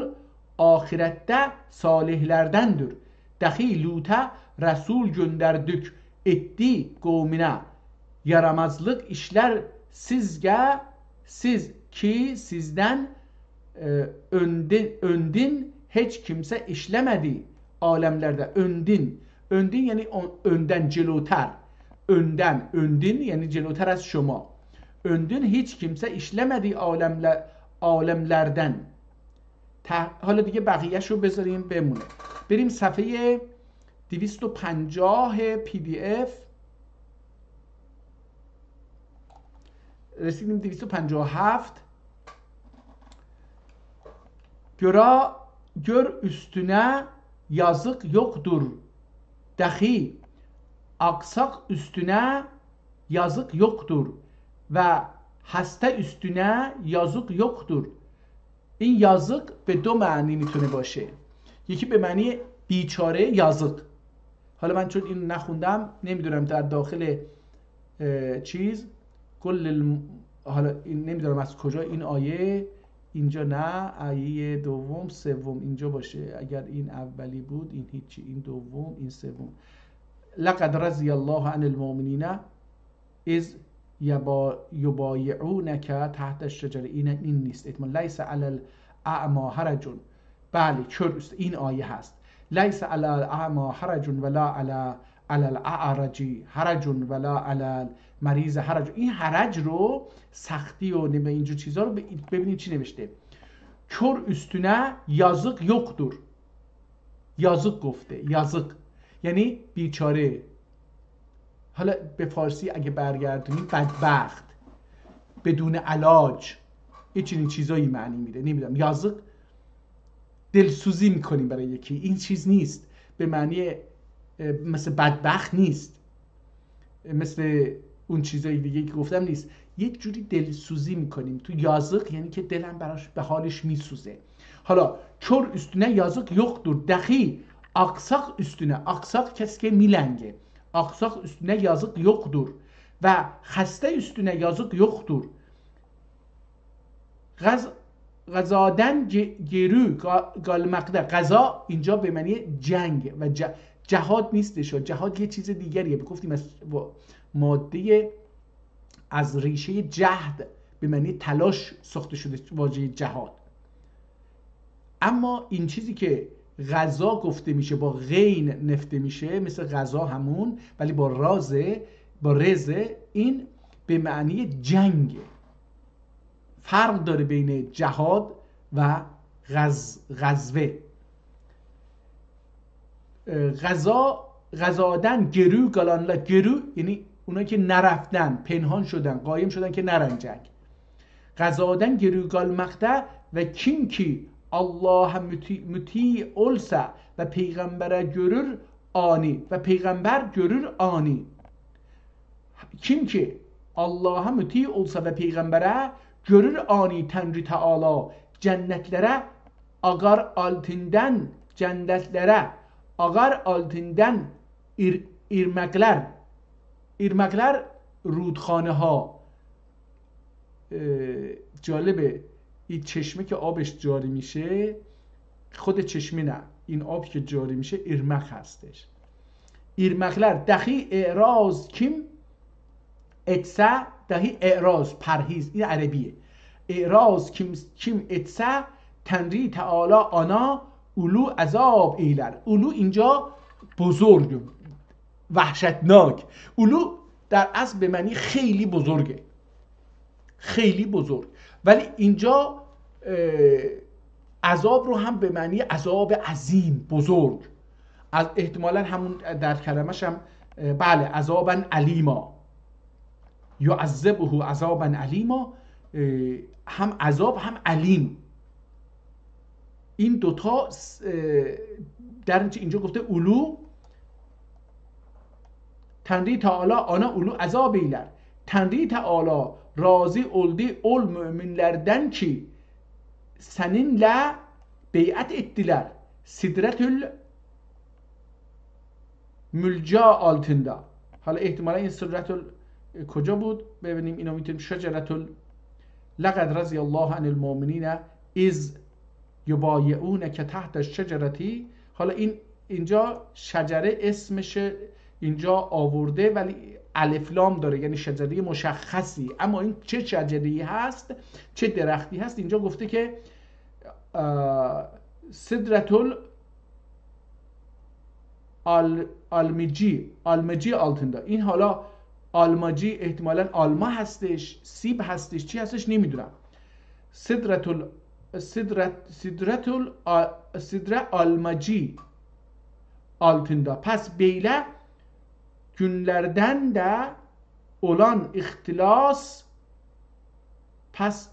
ahirette salihlerdendir. Dahi Lut'a Resul gönderdik etti kavmine yaramazlık işler siz ki sizden öndin hiç kimse işlemedi alemlerde. Öndin yani önden celoter. Öndin yani celoter از شما. Öndün hiç kimse işlemedi alemlerden. حالا دیگه بقیه‌ش رو بذاریم بمونه. بریم صفحه 250 PDF. رسیدیم 257. Gör üstüne yazık yoktur. Dahi aksak üstüne yazık yoktur. و هسته üstüne yazık yoktur. این yazık به دو معنی میتونه باشه. یکی به معنی بیچاره yazık. حالا من چون این نخوندم نمیدونم در داخل چیز حالا این نمیدونم از کجا این آیه اینجا نه، آیه دوم سوم اینجا باشه. اگر این اولی بود این هیچی، این دوم این سوم. لقد رضی الله عن المؤمنین اذ یبایعونک تحت الشجره. این نیست احتمال. لیس علی الاعمی حرج. بله این آیه هست. لیس علی الاعمی حرج ولا علی الاعرج حرج ولا علی المریض حرج. این حرج رو سختی و نمی اینجور چیزا رو ببینید چی نوشته. kör üstüne yazık yoktur. yazık گفته. yazık یعنی بیچاره. حالا به فارسی اگه برگردونیم بدبخت، بدون علاج، یه چنین چیزایی معنی میده. نمیدونم، yazık دلسوزی میکنیم برای یکی. این چیز نیست به معنی مثل بدبخت نیست، مثل اون چیزایی دیگه که گفتم نیست. یک جوری دلسوزی میکنیم. تو yazık یعنی که دلم براش به حالش میسوزه. حالا kör üstüne yazık yoktur. Dahi aksak üstüne. aksak کسی که میلنگه. aksak üstüne yazık yoktur. و خسته üstüne yazık yoktur. غزادن گرو گالمقده. غزا اینجا به معنی جنگ و جهاد نیستش. جهاد یه چیز دیگریه. گفتیم از ماده از ریشه جهد به معنی تلاش ساخته شده واژه جهاد. اما این چیزی که غزا گفته میشه با غین نفته میشه، مثل غزا همون ولی با رزه، این به معنی جنگ. فرق داره بین جهاد و غزوه. غزادن گرو گالانلا. گرو یعنی اونا که نرفتن، پنهان شدن، قایم شدن که نرن جنگ. غزادن گرو گالمقته و kim ki Allah'a müti olsa ve peygambere görür ani. ve peygamber görür ani. Kim ki Allah'a müti olsa ve peygambere görür ani Tanrı Teala cennetlere agar altından, cennetlere agar altından irmaklar. irmaklar رودخانه ها. جالبه این چشمه که آبش جاری میشه، خود چشمه نه، این آب که جاری میشه ایرمک هستش. ایرمکلر دهی اعراض کیم اتسه. دهی اعراض پرهیز، این عربیه. اعراض کیم اتسه تنری تعالی آنا اولو عذاب ایلر. اولو اینجا بزرگ، وحشتناک. اولو در اصل به معنی خیلی بزرگه، خیلی بزرگ. ولی اینجا عذاب رو هم به معنی عذاب عظیم، بزرگ. از احتمالا همون در کلمش هم بله عذابا علیما، یعذبه عذابا علیما، هم عذاب هم علیم. این دوتا در اینجا گفته اولو Tanrı Teala ana ulu azab eyler. Tanrı Teala razı oldu ol müminlerden ki seninle beyat ettiler. Sidretül mülca altında. حالا احتمالا این sidretül کجا بود؟ ببینیم اینو میتونیم شجرتül لقد رضی الله عن المؤمنین اذ یبایعونک تحت الشجرة. حالا اینجا شجره اسمش اینجا آورده ولی الف لام داره، یعنی شجره مشخصی. اما این چه شجره‌ای هست، چه درختی هست؟ اینجا گفته که سدرتول آلمجی altında. این حالا آلماجی احتمالاً آلما هستش، سیب هستش، چی هستش نمیدونم. sidre almacı altında. Pes beyle günlerden de olan ihtilas pes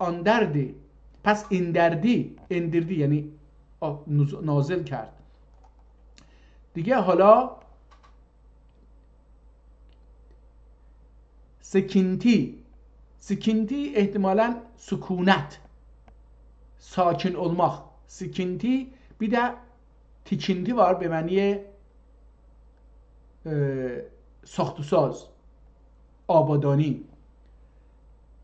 anderdi. Pes indirdi yani نازل کرد. دیگه حالا سکینتی احتمالاً سکونت، sakin olmak. سکینتی bir de tikinti var به معنی ساخت و ساز، آبادانی.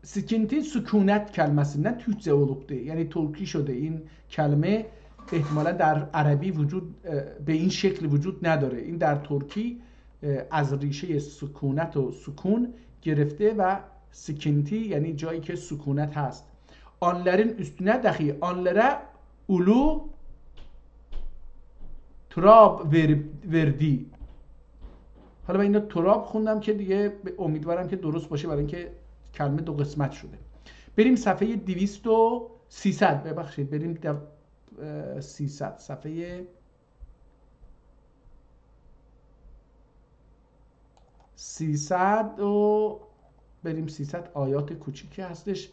sıkıntı sükunet kelimesinden Türkçe olubdu. Yani Türkçe şudu. این kelime احتمالا در عربی وجود به این شکل وجود نداره. این در ترکی از ریشه سکونت و سکون گرفته و سکنتی یعنی جایی که سکونت هست. Onların üstüne dahi onlara ulu تراب verdi. حالا من اینو تراب خوندم که دیگه امیدوارم که درست باشه برای اینکه کلمه دو قسمت شده. بریم صفحه 300 ببخشید بریم 300 صفحه 300 و بریم 300 آیات کوچیکی هستش.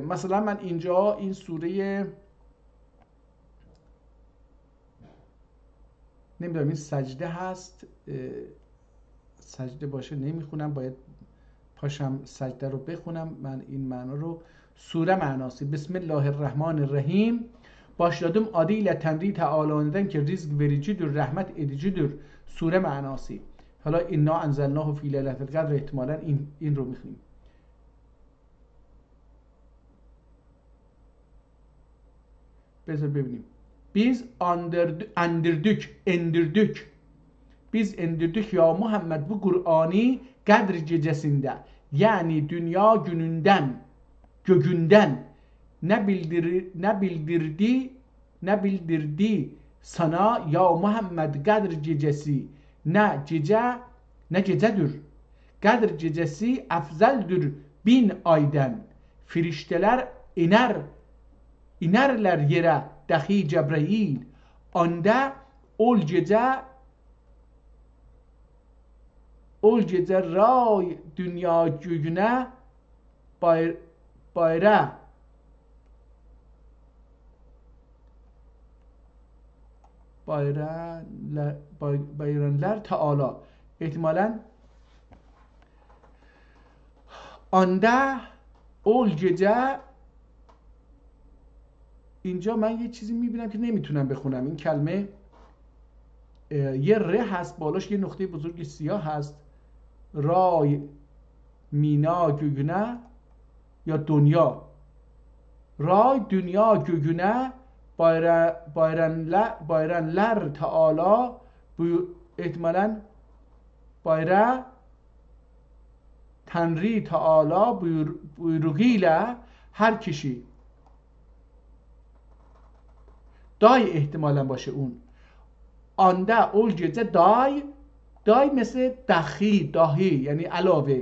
مثلا من اینجا این سوره نمیدونم این سجده هست، سجده باشه نمیخونم، باید پاشم سجده رو بخونم. من این معنا رو سوره معناسی بسم الله الرحمن الرحیم başladım adıyla Tanrı Teala'dan ki rızk vericidir, rahmet edicidir. Sure manası. Hala inna enzelnahu fi leyletil kadr ihtimalen این رو میخونیم. بذار ببینیم. Biz indirdik. Biz indirdik ya Muhammed bu Kur'an'ı Kadr gecesinde. Yani dünya gününden, göğünden ne bildirdi sana ya Muhammed Kadr gecesi ne gecedir. Kadr gecesi afzaldır 1000 aydan. Firişteler inerler yere dahi Cebrail. Anda ol gece ray dünya göğüne bayranlar Teala. İhtimalen anda ol gece اینجا من یه چیزی میبینم که نمیتونم بخونم. این کلمه یه ره هست بالاش یه نقطه بزرگ سیاه هست. رای مینا گگونه یا دنیا. رای دنیا گگونه bayranlar Teala ihtimalen bayra Tanrı Teala buyruğuyla her kişi دای احتمالا باشه اون. آنده اول گece دای مثل داهی یعنی علاوه.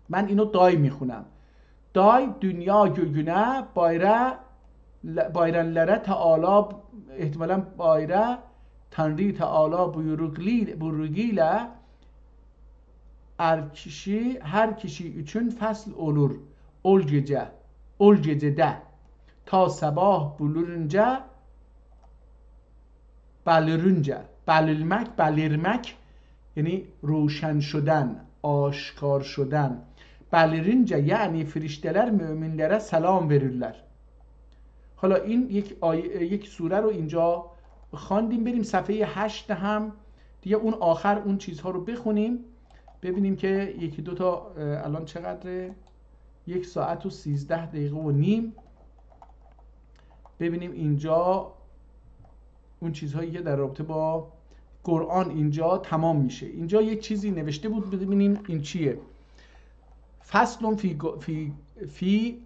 من اینو دای میخونم. دای دنیا göğüne bayranlara Teala احتمالا bayra Tanrı Teala buyruğuyla her kişi için fasl olur. Ol gecede ta sabah bulunca belirmek یعنی روشن شدن، آشکار شدن. belirینce یعنی فرشته‌ler müminlere سلام verirler. حالا این یک سوره رو اینجا خواندیم. بریم صفحه 8 هم دیگه اون آخر اون چیزها رو بخونیم ببینیم که یکی دو تا الان چقدره 1 ساعت و 13 دقیقه و نیم. ببینیم اینجا اون چیزهایی که در رابطه با قرآن اینجا تمام میشه. اینجا یک چیزی نوشته بود ببینیم این چیه. فصل فی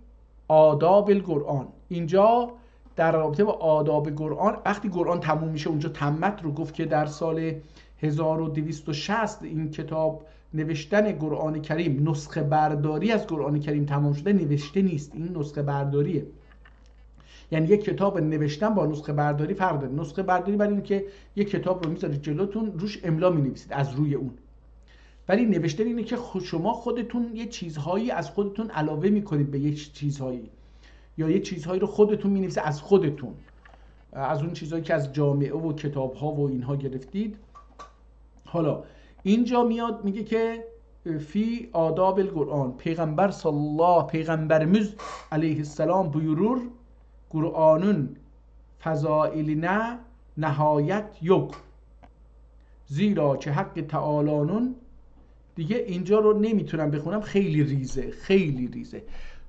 آداب القرآن. اینجا در رابطه با آداب قرآن وقتی قرآن تموم میشه اونجا تمت رو گفت که در سال 1260 این کتاب نوشتن قرآن کریم نسخه برداری از قرآن کریم تمام شده. نوشته نیست، این نسخه برداریه. یعنی یک کتاب نوشتن با نسخه برداری فرق داره. نسخه برداری برای این که یک کتاب رو میذارید جلوتون روش املا مینویسید از روی اون. ولی نوشتن اینه که شما خودتون یه چیزهایی از خودتون علاوه میکنید به یک چیزهایی یا یه چیزهایی رو خودتون مینویسید از خودتون، از اون چیزهایی که از جامعه و کتاب‌ها و اینها گرفتید. حالا اینجا میاد میگه که فی آداب القرآن پیغمبرimiz علیه السلام buyurur Kur'an'ın fazailine nihayet yok. Zira ki Hakkı Teala'nın دیگه اینجا رو نمیتونم بخونم، خیلی ریزه.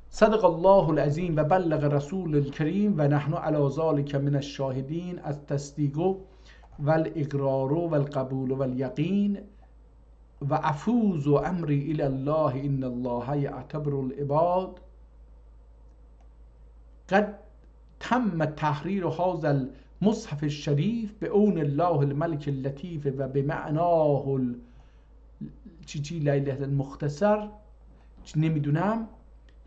صدق الله العظیم و بلغ رسول الکریم و نحن علی ذلک من الشاهدین. از تصدیق و الاقرار و القبول و الیقین و افوز و امری الی الله ان الله یعتبر العباد. قد تم تحریر هذا المصحف الشریف به اون الله الملک اللطیف و به معناه چی لا اله المختصر، نمیدونم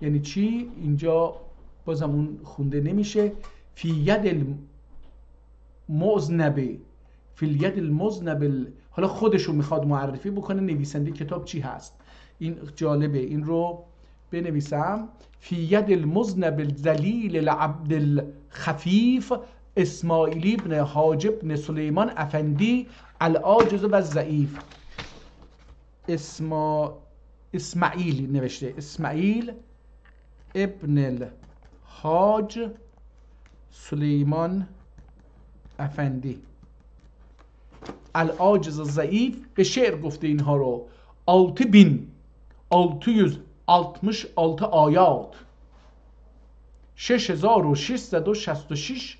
یعنی چی، اینجا بازم اون خونده نمیشه. فی ید المذنب، فی الید المذنب. حالا خودشو میخواد معرفی بکنه نویسنده کتاب چی هست، این جالبه، این رو بنویسم. فی ید المذنب الذلیل العبد الخفیف اسماعیلی ابن حاجب ابن سلیمان افندی العاجز و ضعیف. اسماعیل نوشته، اسماعیل ابن الحاج سلیمان افندی العاجز و ضعیف. به شعر گفته اینها رو. 6666 آیات، 6666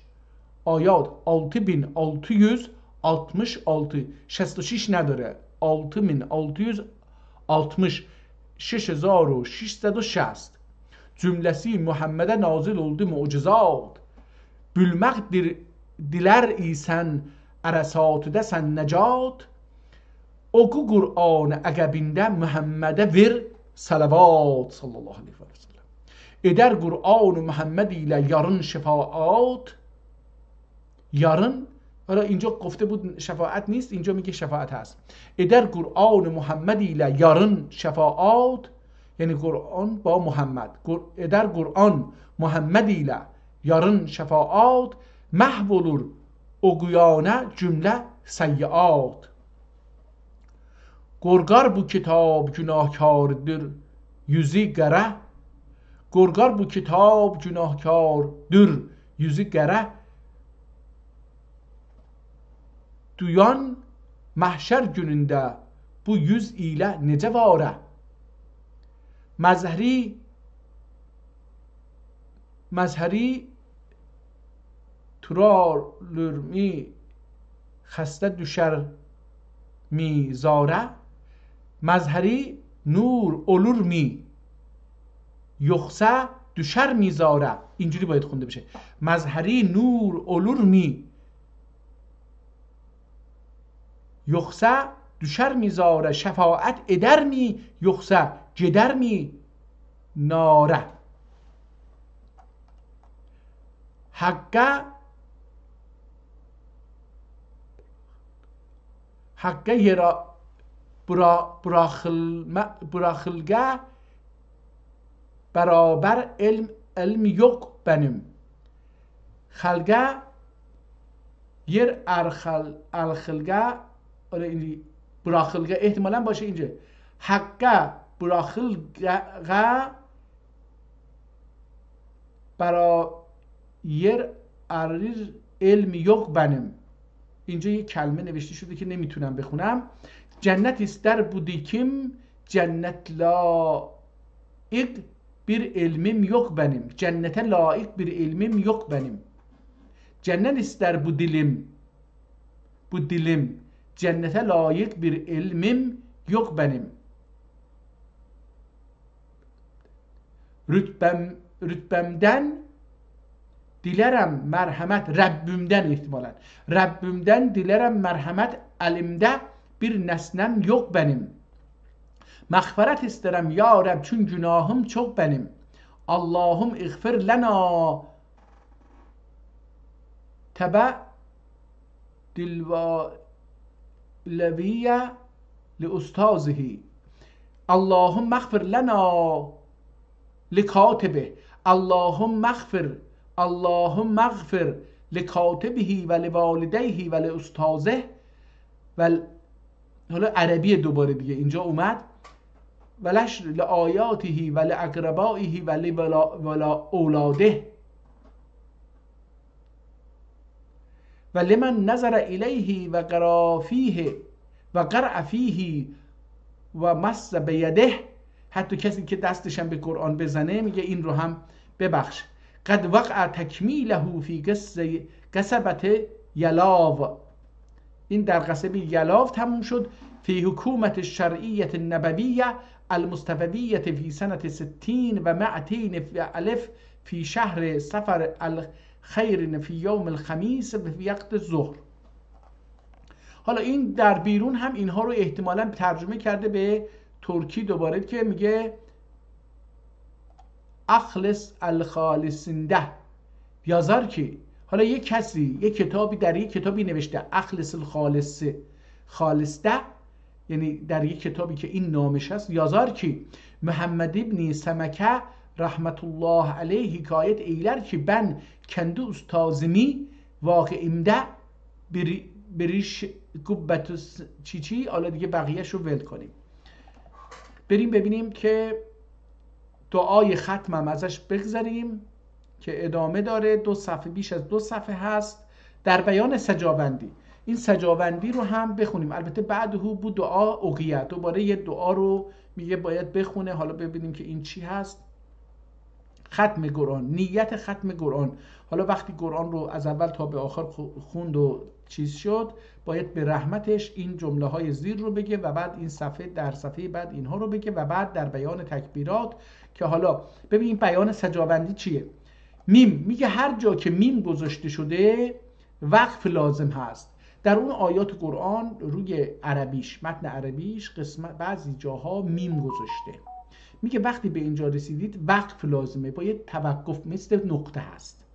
آیات، 6666 66 نداره، 6660 6660 cümlesi Muhammed'e nazil oldu mucizat. Bülmektir diler isen arasatüde sen necat. Oku Kur'an'ı akabinde Muhammed'e ver salavat sallallahu aleyhi ve sellem. Eder Kur'an-ı Muhammed ile yarın şefaat. yarın، حالا اینجا گفته بود شفاعت نیست، اینجا میگه شفاعت هست. ادر قرآن محمدی ل یارن شفاعت، یعنی قرآن با محمد. ادر قرآن محمدی ل یارن شفاعت محو olur oguyana cümle seyyiat. Gorgar bu kitap günahkardır yüzü gere. Gorgar bu kitap günahkardır yüzü gere. Duyan mahşer gününde bu yüz ile nece vare. Mezheri turalır mi خسته düşer mi zare. Mezheri nur olur mi yoksa düşer mi zare. اینجوری باید خونده بشه. مظهری نور olur mi yoksa düşer mi zare. şefaat eder mi yoksa gider mi nare. Hakka yera bırakılga beraber ilm yok benim. Halga yer alxılga bırakılga احتمالاً باشه اینجا. Hakka bırakılga برا yer arir ilmi yok benim. اینجا یک کلمه نوشته شده که نمیتونم بخونم. جنت ister budikim cennet laik bir ilmim yok benim. Cennete layık bir ilmim yok benim. Cennet ister bu dilim cennete layık bir ilmim yok benim. Rütbemden dilerim merhamet, Rabbimden ihtimalen. Rabbimden dilerim merhamet, elimde bir nesnem yok benim. Mağfiret isterim ya Rab çünkü günahım çok benim. Allahum iğfir lena tebe dilvaleviye li ustazihi. Allahum mağfir lena li katibi. Allahum mağfir li katibihi ve li valideyhi ve li ustazih. و حالا عربی دوباره دیگه اینجا اومد. ولشر لآیاته و لأقربائه و لأولاده و لمن نظر الیه و قرأ فیه و مس بیده، حتی کسی که دستش هم به قرآن بزنه میگه این رو هم ببخش. قد وقع تکمیله فی قصبت یلاو، این در قصبه یلاو تموم شد. فی حکومت شرعیت نبویه المستفویه فی سنت 60 و 200 الف فی شهر صفر الخیر فی یوم الخمیس فی وقت ظهر. حالا این در بیرون هم اینها رو احتمالاً ترجمه کرده به ترکی دوباره که میگه اخلص الخالصنده، بیازار کی. حالا یک کسی یک کتابی در یک کتابی نوشته اخلص خالصده، یعنی در یک کتابی که این نامش هست. یازار کی محمد ابن سمکه رحمت الله علیه حکایت ایلر که ben kendi ustazimi واقعimde بریش گوبت چی. حالا دیگه بقیهش رو ول کنیم، بریم ببینیم که دعای ختمم ازش بگذاریم که ادامه داره. 2 صفحه، بیش از 2 صفحه هست در بیان سجاوندی. این سجاوندی رو هم بخونیم. البته بعد هو بود دعا اقیه، دوباره یه دعا رو میگه باید بخونه. حالا ببینیم که این چی هست. ختم قرآن، نیت ختم قرآن. حالا وقتی قرآن رو از اول تا به آخر خوند و چیز شد، باید به رحمتش این جمله های زیر رو بگه و بعد این صفحه در صفحه بعد اینها رو بگه و بعد در بیان تکبیرات که حالا ببین بیان سجاوندی چیه. میم میگه هر جا که میم گذاشته شده وقف لازم هست. در اون آیات قرآن روی عربیش، متن عربیش قسمت بعضی جاها میم گذاشته. میگه وقتی به اینجا رسیدید وقف لازمه، باید توقف، مثل نقطه هست،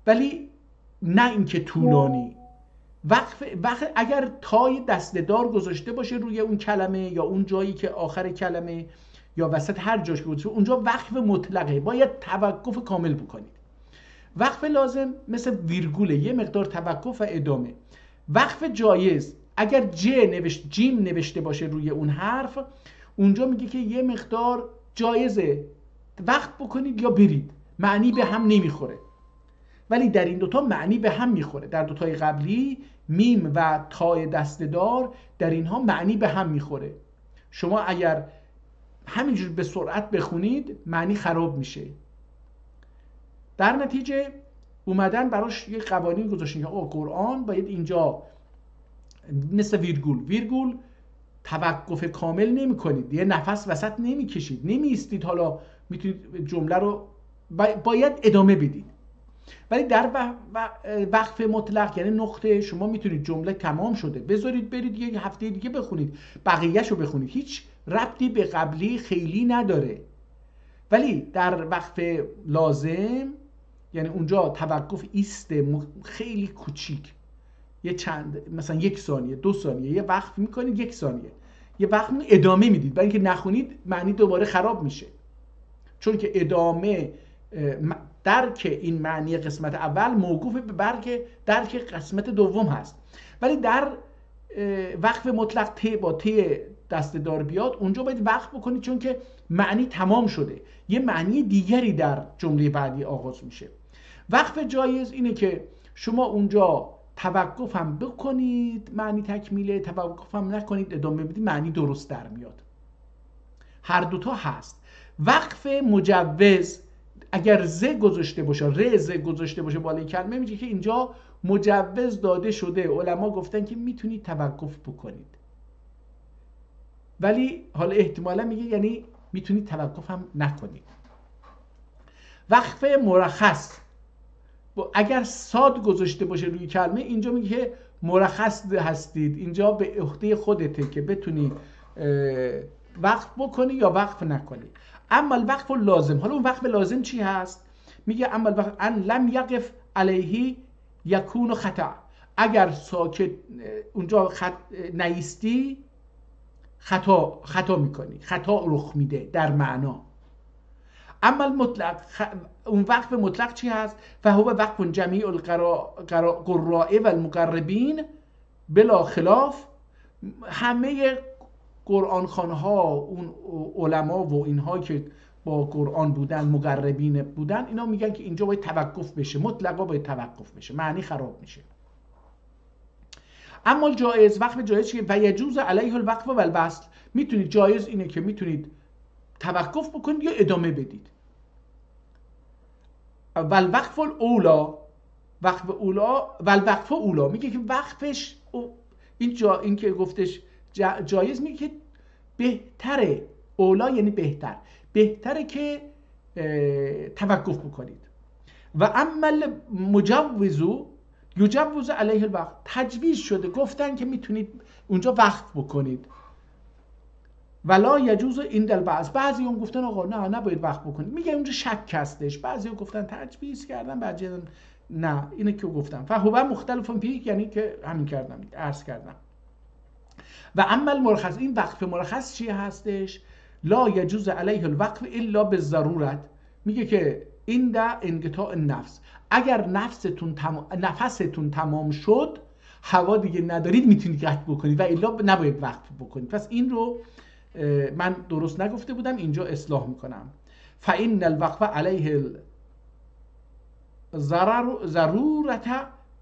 ولی نه اینکه طولانی. وقف اگر تای دسته‌دار گذاشته باشه روی اون کلمه یا اون جایی که آخر کلمه یا وسط هر جاش که گذاشته اونجا وقف مطلقه، باید توقف کامل بکنید. وقف لازم مثل ویرگوله، یه مقدار توقف و ادامه. وقف جایز اگر جیم نوشته باشه روی اون حرف، اونجا میگه که یه مقدار جایزه وقف بکنید یا برید، معنی به هم نمیخوره. ولی در این دوتا معنی به هم میخوره. در دوتای قبلی میم و تای دسته‌دار در اینها معنی به هم میخوره. شما اگر همینجور به سرعت بخونید معنی خراب میشه. در نتیجه اومدن براش یه قوانین گذاشتن که قرآن باید اینجا مثل ویرگول توقف کامل نمی کنید، یه نفس وسط نمی کشید، نمی ایستید، حالا میتونید جمله رو باید ادامه بدید. ولی در وقف مطلق یعنی نقطه، شما میتونید جمله تمام شده بذارید برید یه هفته دیگه بخونید، بقیه‌شو بخونید، هیچ ربطی به قبلی خیلی نداره. ولی در وقف لازم یعنی اونجا توقف ایسته خیلی کوچیک، یه چند مثلا 1 ثانیه 2 ثانیه یه وقف میکنید، 1 ثانیه یه وقت ادامه میدید، برای اینکه نخونید معنی دوباره خراب میشه. چون که ادامه درک این معنی قسمت اول موقوف به درک قسمت دوم هست. ولی در وقف مطلق ت با ت دسته‌دار بیاد اونجا باید وقف بکنید، چون که معنی تمام شده، یه معنی دیگری در جمله بعدی آغاز میشه. وقف جایز اینه که شما اونجا توقف هم بکنید معنی تکمیله، توقف هم نکنید ادامه بدید معنی درست در میاد. هر دوتا هست. وقف مجوز اگر ز گذاشته باشه، گذاشته باشه بالای کلمه، میگه که اینجا مجوز داده شده. علما گفتن که میتونید توقف بکنید، ولی حالا احتمالا میگه یعنی میتونید توقف هم نکنید. وقف مرخص اگر صاد گذاشته باشه روی کلمه، اینجا میگه که مرخص هستید، اینجا به عهده خودته که بتونی وقف بکنی یا وقف نکنی. اما الوقف لازم، حالا اون وقف لازم چی هست؟ میگه اما الوقف ان لم یقف علیه یکون خطا، اگر ساکت اونجا نیستی خطا میکنی، خطا رخ میده در معنا. اما المطلق، اون وقف مطلق چی هست؟ فهو وقف جمیع القراء و المقربین بلا خلاف، همه قرآن خوانها، اون علما و اینها که با قرآن بودن، مقربین بودن، اینا میگن که اینجا باید توقف بشه، مطلقا باید توقف بشه، معنی خراب میشه. اما جایز وقف جایز چیه؟ و یجوز علیه الوقف و الوصل. میتونید، جایز اینه که میتونید توقف بکنید یا ادامه بدید. و الوقف الاولا، وقف اولا و الوقف اولا میگه که وقفش این که گفتش جایز، میگه که بهتره. اولا یعنی بهتره که توقف بکنید. و عمل مجوزو یجوز علیه الوقف، تجویز شده، گفتن که میتونید اونجا وقف بکنید. ولا یجوز عند البعض، بعضی هم گفتن آقا نه نباید وقف بکنید، میگه اونجا شک هستش. بعضی هم گفتن تجویز کردن، بعضی نه. اینه که گفتم فهو مختلف فیه، یعنی که همین کردم، عرض کردم. و عمل مرخص، این وقف مرخص چی هستش؟ لا یجوز علیه الوقف الا بالضرورت، میگه که این در انقطاع النفس، اگر نفستون تمام شد، هوا دیگه ندارید، میتونید قطع بکنید و الا نباید وقف بکنید. پس این رو من درست نگفته بودم، اینجا اصلاح میکنم. فإن الوقف علیه ضرورت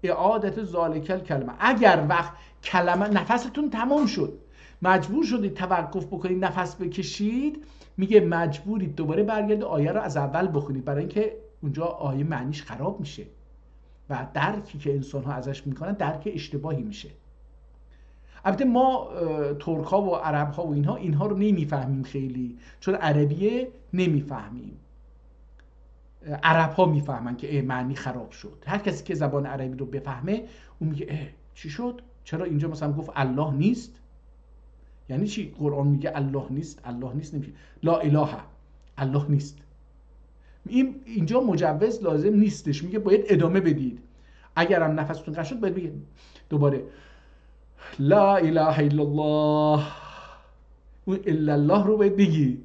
اعادت ذالک الکلمه، اگر وقت کلمه نفستون تمام شد، مجبور شدید توقف بکنید، نفس بکشید، میگه مجبورید دوباره برگرد آیه رو از اول بخونید، برای اینکه اونجا آیه معنیش خراب میشه و درکی که انسان ها ازش میکنن درک اشتباهی میشه. البته ما ترک ها و عرب ها و اینها رو نمیفهمیم خیلی، چون عربیه نمیفهمیم. عرب ها میفهمن که معنی خراب شد. هر کسی که زبان عربی رو بفهمه اون میگه چی شد؟ چرا اینجا مثلا گفت الله نیست؟ یعنی چی؟ قرآن میگه الله نیست، الله نیست نمیشه. لا اله، الله نیست. اینجا مجوز لازم نیستش، میگه باید ادامه بدید. اگرم نفستون قطع شد باید بگید دوباره لا اله الا الله، اون الا الله رو باید بگی،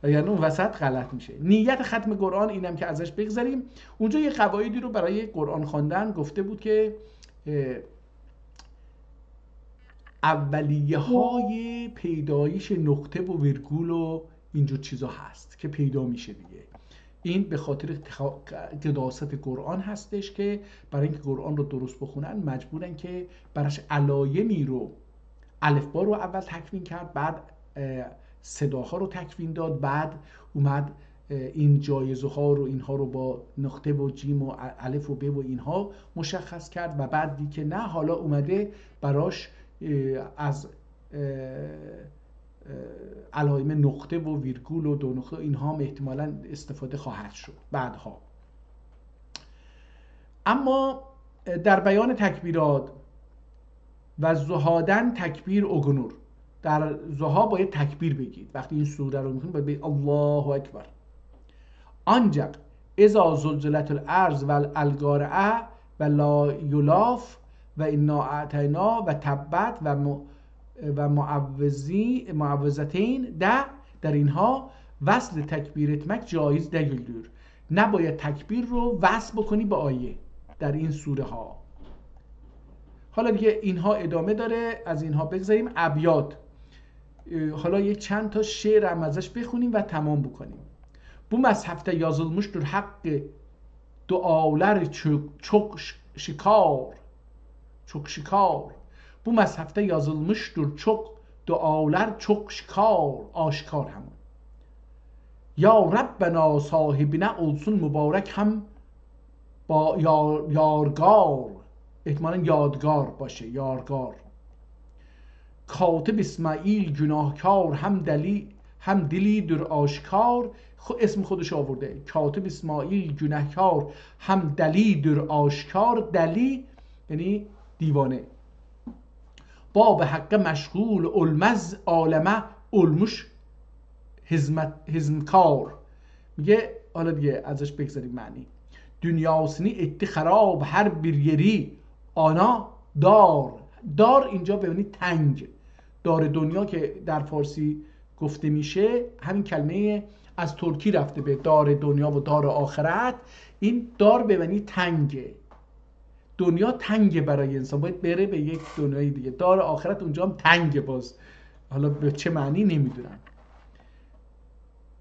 یعنی اون وسط غلط میشه. نیت ختم قرآن اینم که ازش بگذریم. اونجا یه قواعدی رو برای قرآن خواندن گفته بود که اولیه های پیدایش نقطه و ویرگول و اینجور چیزا هست که پیدا میشه دیگه. این به خاطر قداست قرآن هستش که برای اینکه قرآن رو درست بخونن مجبورن که براش علایمی رو، الفبا رو اول تکوین کرد، بعد صداها رو تکوین داد، بعد اومد این جایزه ها رو اینها رو با نقطه و جیم و الف و ب و اینها مشخص کرد و بعد دید که نه، حالا اومده براش از علائم نقطه و ویرگول و دو نقطه اینها هم احتمالاً استفاده خواهد شد بعدها. اما در بیان تکبیرات و زهادن تکبیر اگنور، در زها باید تکبیر بگید. وقتی این سوره رو میخونید باید بگید الله اکبر. آنجا اذا زلزلت الارض و القارعه و لا یلاف و انا اعطینا و تبت و معوذتین در اینها وصل تکبیر اتمک جایز دیلدور، نباید تکبیر رو وصل بکنی به آیه در این سوره ها. حالا دیگه اینها ادامه داره، از اینها بگذاریم. ابیات، حالا یک چند تا شعر هم ازش بخونیم و تمام بکنیم. Bu məzhəbdə yazılmışdır haqqı dualar çok şikar. Bu məzhəbdə yazılmışdır çok dualar çok şikar, aşikar همون. Ya Rabbena sahibine olsun mübarek hem با یارگار، احتمالاً یادگار باشه، یارگار. کاتب اسماعیل گناهکار هم دلی در آشکار، اسم خودش آورده. کاتب اسماعیل گناهکار هم دلی در آشکار، دلی یعنی دیوانه. باب حق مشغول علمز عالمه علمش هزمکار. میگه حالا دیگه ازش بگذاریم معنی. dünyasını etti خراب هر bir yeri آنا دار اینجا به معنی تنگ. دار دنیا که در فارسی گفته میشه همین کلمه از ترکی رفته به دار دنیا و دار آخرت. این دار به معنی تنگه، دنیا تنگه برای انسان، باید بره به یک دنیای دیگه. دار آخرت اونجا هم تنگه، باز حالا به چه معنی نمیدونم.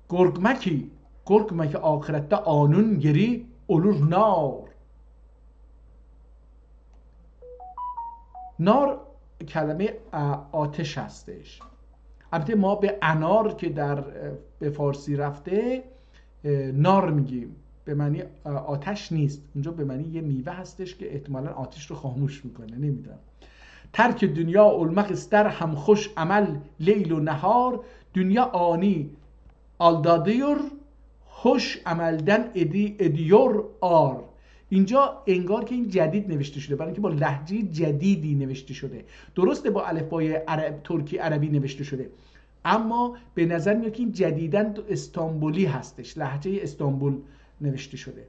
گرگمک آخرت'ta آنون geri olur nar. نار کلمه آتش هستش. البته ما به انار که به فارسی رفته نار میگیم، به معنی آتش نیست، اونجا به معنی یه میوه هستش که احتمالاً آتش رو خاموش میکنه، نمیدونم. ترک دنیا علمق استر هم خوش عمل لیل و نهار، دنیا آنی آلدادیور خوش عملدن ادیور آر. اینجا انگار که این جدید نوشته شده، برای اینکه با لهجه جدیدی نوشته شده. درسته با الفبای ترکی عربی نوشته شده، اما به نظر میاد که این جدیداً استانبولی هستش، لهجه استانبول نوشته شده.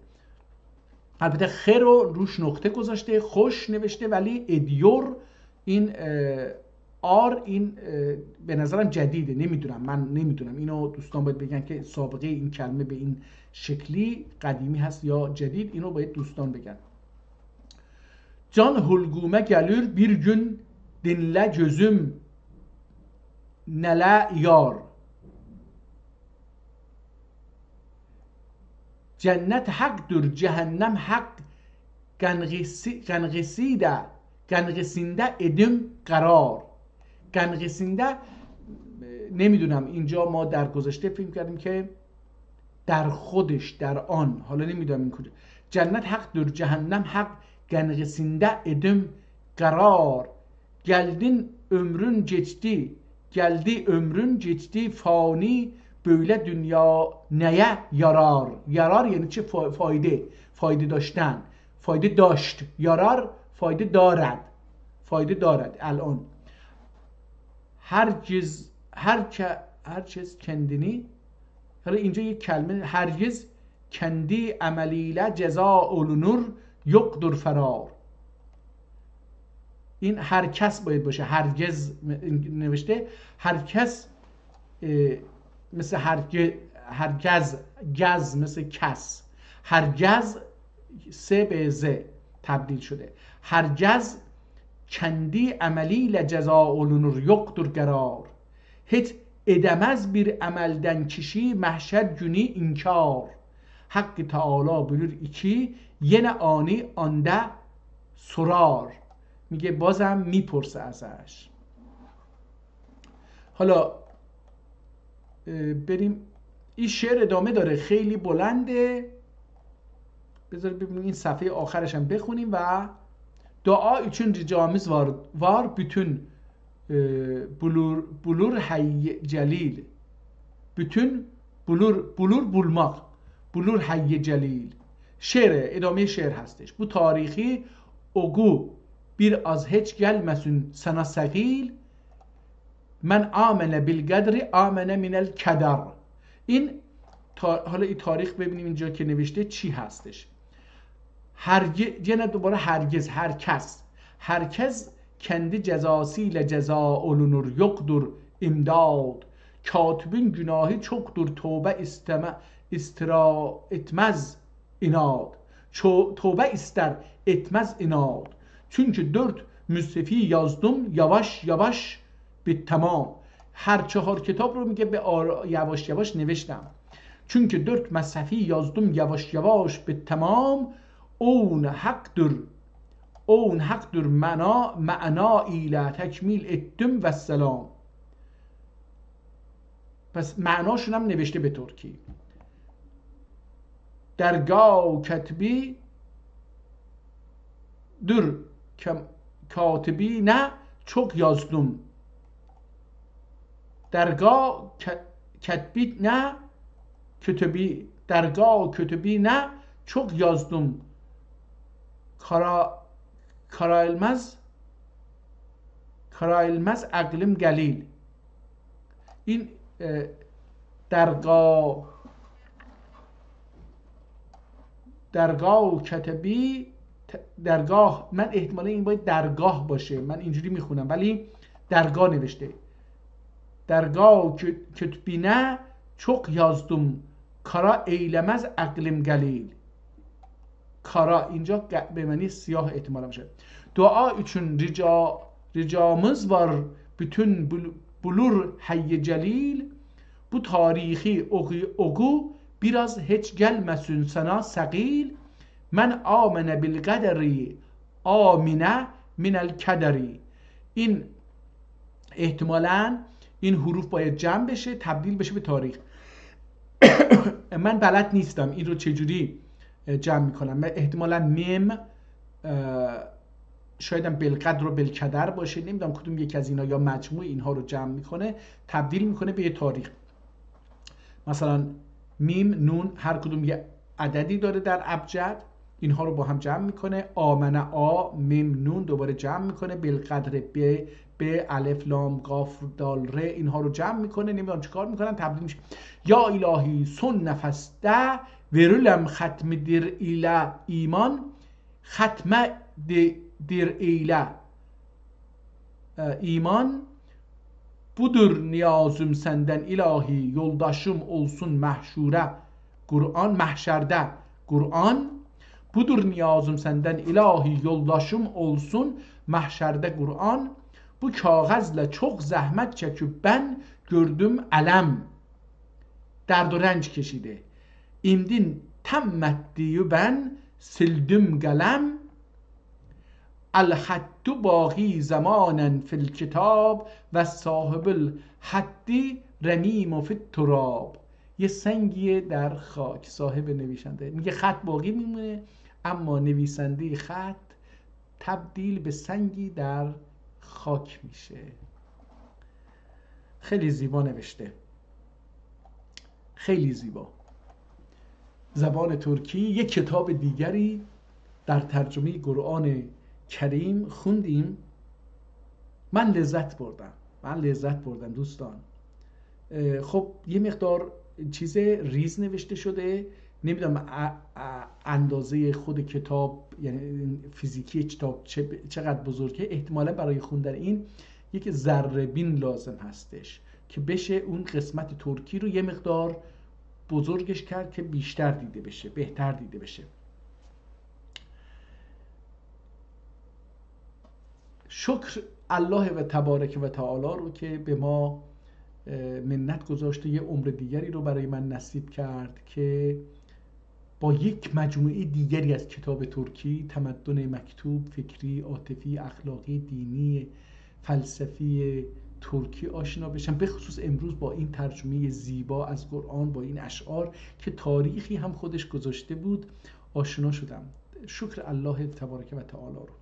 البته خ رو روش نقطه گذاشته، خوش نوشته، ولی ادیور این آر این به نظرم جدیده. من نمیدونم، اینو دوستان باید بگن که سابقه این کلمه به این شکلی قدیمی هست یا جدید، اینو باید دوستان بگن. Can hulguma gelir bir gün dinle gözüm nele yar. Cennet haktır, cehennem hak. گنغسینده ادم قرار. گنغسینده نمیدونم، اینجا ما در گذشته فکر کردیم که در خودش، در آن، حالا نمیدونم این کجا. جنت حق در cehennem hak, گنغسینده ادم قرار. geldi ömrün geçti fani, böyle dünya neye yarar. yarar یعنی چه؟ فایده داشتن، فایده داشت. یارار فایده دارد. الان هرچیز کندنی، حالا اینجا یک کلمه هرگز کندی عملیله جزا اولونور یقدر فرار. این هر کس باید باشه، هرگز نوشته، هر کس مثل هرگز، گز مثل کس، هرگز سه به ز تبدیل شده. هرگز کندی عملیل جزا اولونور یقدر قرار. hiç edemez bir amelden kişi mahşer günü inkar. Hakkı Teala bölür iki yine ani ande sorar. میگه بازم میپرسه ازش. حالا بریم، این شعر ادامه داره، خیلی بلنده. بذارید ببینیم این صفحه آخرش هم بخونیم. و dua için ricamız var bütün bulur hayy celil. bütün bulmak, bulur hayy celil. شعر، ادامه شعر هستش. bu tarihi ogu bir az hiç gelmesin sana sagil. من آمن بالقدر آمن من الكدر. این حالا این تاریخ ببینیم اینجا که نوشته چی هستش. دوباره هرگز، هرکس kendi cezasıyla ceza olunur yoktur imdad. Katibin günahı çoktur tövbe etmez inat. Tövbe ister etmez inat. Çünkü 4 müsnefi yazdım yavaş yavaş به تمام. هر 4 کتاب رو میگه به یواش یواش نوشتم. çünkü 4 مصحفی yazdım yavaş yavaş به تمام. اون حقدر معنا ایله تکمیل ettim و سلام. پس معناشون هم نوشته به ترکی. درگاه کتبی در کاتبی نه çok yazdım. درگاه کتبی نه کتبی. درگاه کتبی نه çok yazdım. Karailmez aklım gelil. این درگاه کتبی، درگاه، من احتمالا این باید درگاه باشه، من اینجوری میخونم ولی درگاه نوشته. درگاه کتبی نه çok yazdım. Kara eylemez aklım gelil. kara اینجا به معنی سیاه احتمالا میشه. dua için ricamız var bütün bulur hayy celil. bu tarihi oku biraz hiç gelmesin sana sagil. من آمن بالقدر آمنه من الکدری. این احتمالاً این حروف باید جمع بشه، تبدیل بشه به تاریخ. من بلد نیستم این رو چجوری جمع میکنم. احتمالاً میم شاید هم بالقدر و بالکدر باشه، نمیدونم کدوم یک از اینا، یا مجموع اینها رو جمع میکنه تبدیل میکنه به یه تاریخ. مثلا میم نون هر کدوم یه عددی داره در ابجد، اینها رو با هم جمع میکنه. آمنه آ میم نون دوباره جمع میکنه. بالقدر ب الف لام قاف دال ر اینها رو جمع میکنه. نمیدونم چیکار میکنن، تبدیل میشه. یا الهی سن نفسته ورلم ختم در ایله ایمان ختم در ایله ایman budur niyazım senden ilahi yoldaşım olsun mahşure Kur'an mahşerde Kur'an budur niyazım senden ilahi yoldaşım olsun mahşerde Kur'an. Bu kağızla çok zahmet çekip ben gördüm elem, derd و رنج کشیده. imdin temmettiği ben sildim قلم الحد باقی زمانا فی الکتاب و صاحب الحد رمیم فی التراب. یه سنگیه در خاک، صاحب نویسنده میگه خط باقی میمونه، اما نویسنده خط تبدیل به سنگی در خاک میشه. خیلی زیبا نوشته، خیلی زیبا. زبان ترکی. یک کتاب دیگری در ترجمه قرآن کریم خوندیم، من لذت بردم دوستان. خب یه مقدار چیز ریز نوشته شده، نمیدونم اندازه خود کتاب یعنی فیزیکی کتاب چقدر بزرگه. احتمالا برای خوندن این یک ذره بین لازم هستش که بشه اون قسمت ترکی رو یه مقدار بزرگش کرد که بیشتر دیده بشه، بهتر دیده بشه. شکر الله و تبارک و تعالی رو که به ما منت گذاشته، یه عمر دیگری رو برای من نصیب کرد که با یک مجموعه دیگری از کتاب ترکی، تمدن مکتوب، فکری، عاطفی، اخلاقی، دینی، فلسفی ترکی آشنا بشم. به خصوص امروز با این ترجمه زیبا از قرآن، با این اشعار که تاریخی هم خودش گذاشته بود آشنا شدم. شکر الله تبارک و تعالی رو.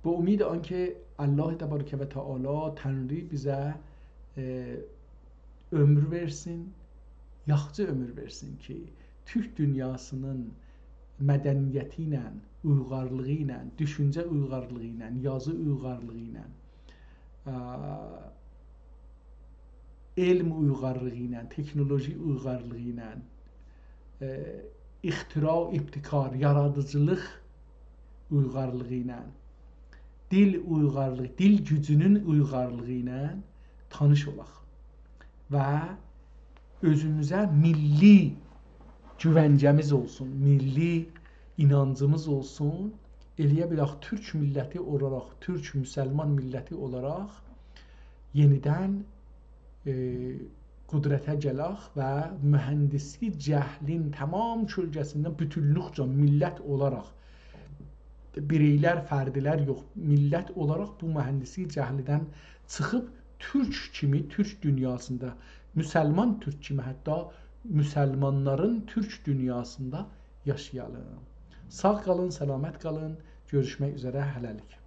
به امید آنکه Allah Tebareke ve Teala Tanrı bize ömür versin, yaxşı ömür versin ki Türk dünyasının mədəniyyəti ilə, uyğarlığı ilə, düşüncə uyğarlığı ilə, yazı uyğarlığı ilə, elm uyğarlığı ilə, teknoloji uyğarlığı ilə, ixtira, ibtikar, yaradıcılıq uyğarlığı ilə, dil uyğarlığı, dil gücünün uyğarlığı ilə tanış olaq və özümüzə milli güvəncəmiz olsun, milli inancımız olsun. Eləyə bilək Türk milləti olaraq, Türk müsəlman milləti olaraq yenidən qudrətə gələk və mühəndisi cəhlin tamam kölgəsindən bütünlükcə millət olaraq, bireylər, fərdilər yox, millət olaraq bu mühəndisi cəhlidən çıxıb Türk kimi, Türk dünyasında, müsəlman Türk kimi, hətta müsəlmanların Türk dünyasında yaşayalım. Sağ qalın, səlamət qalın. Görüşmək üzərə, hələlik.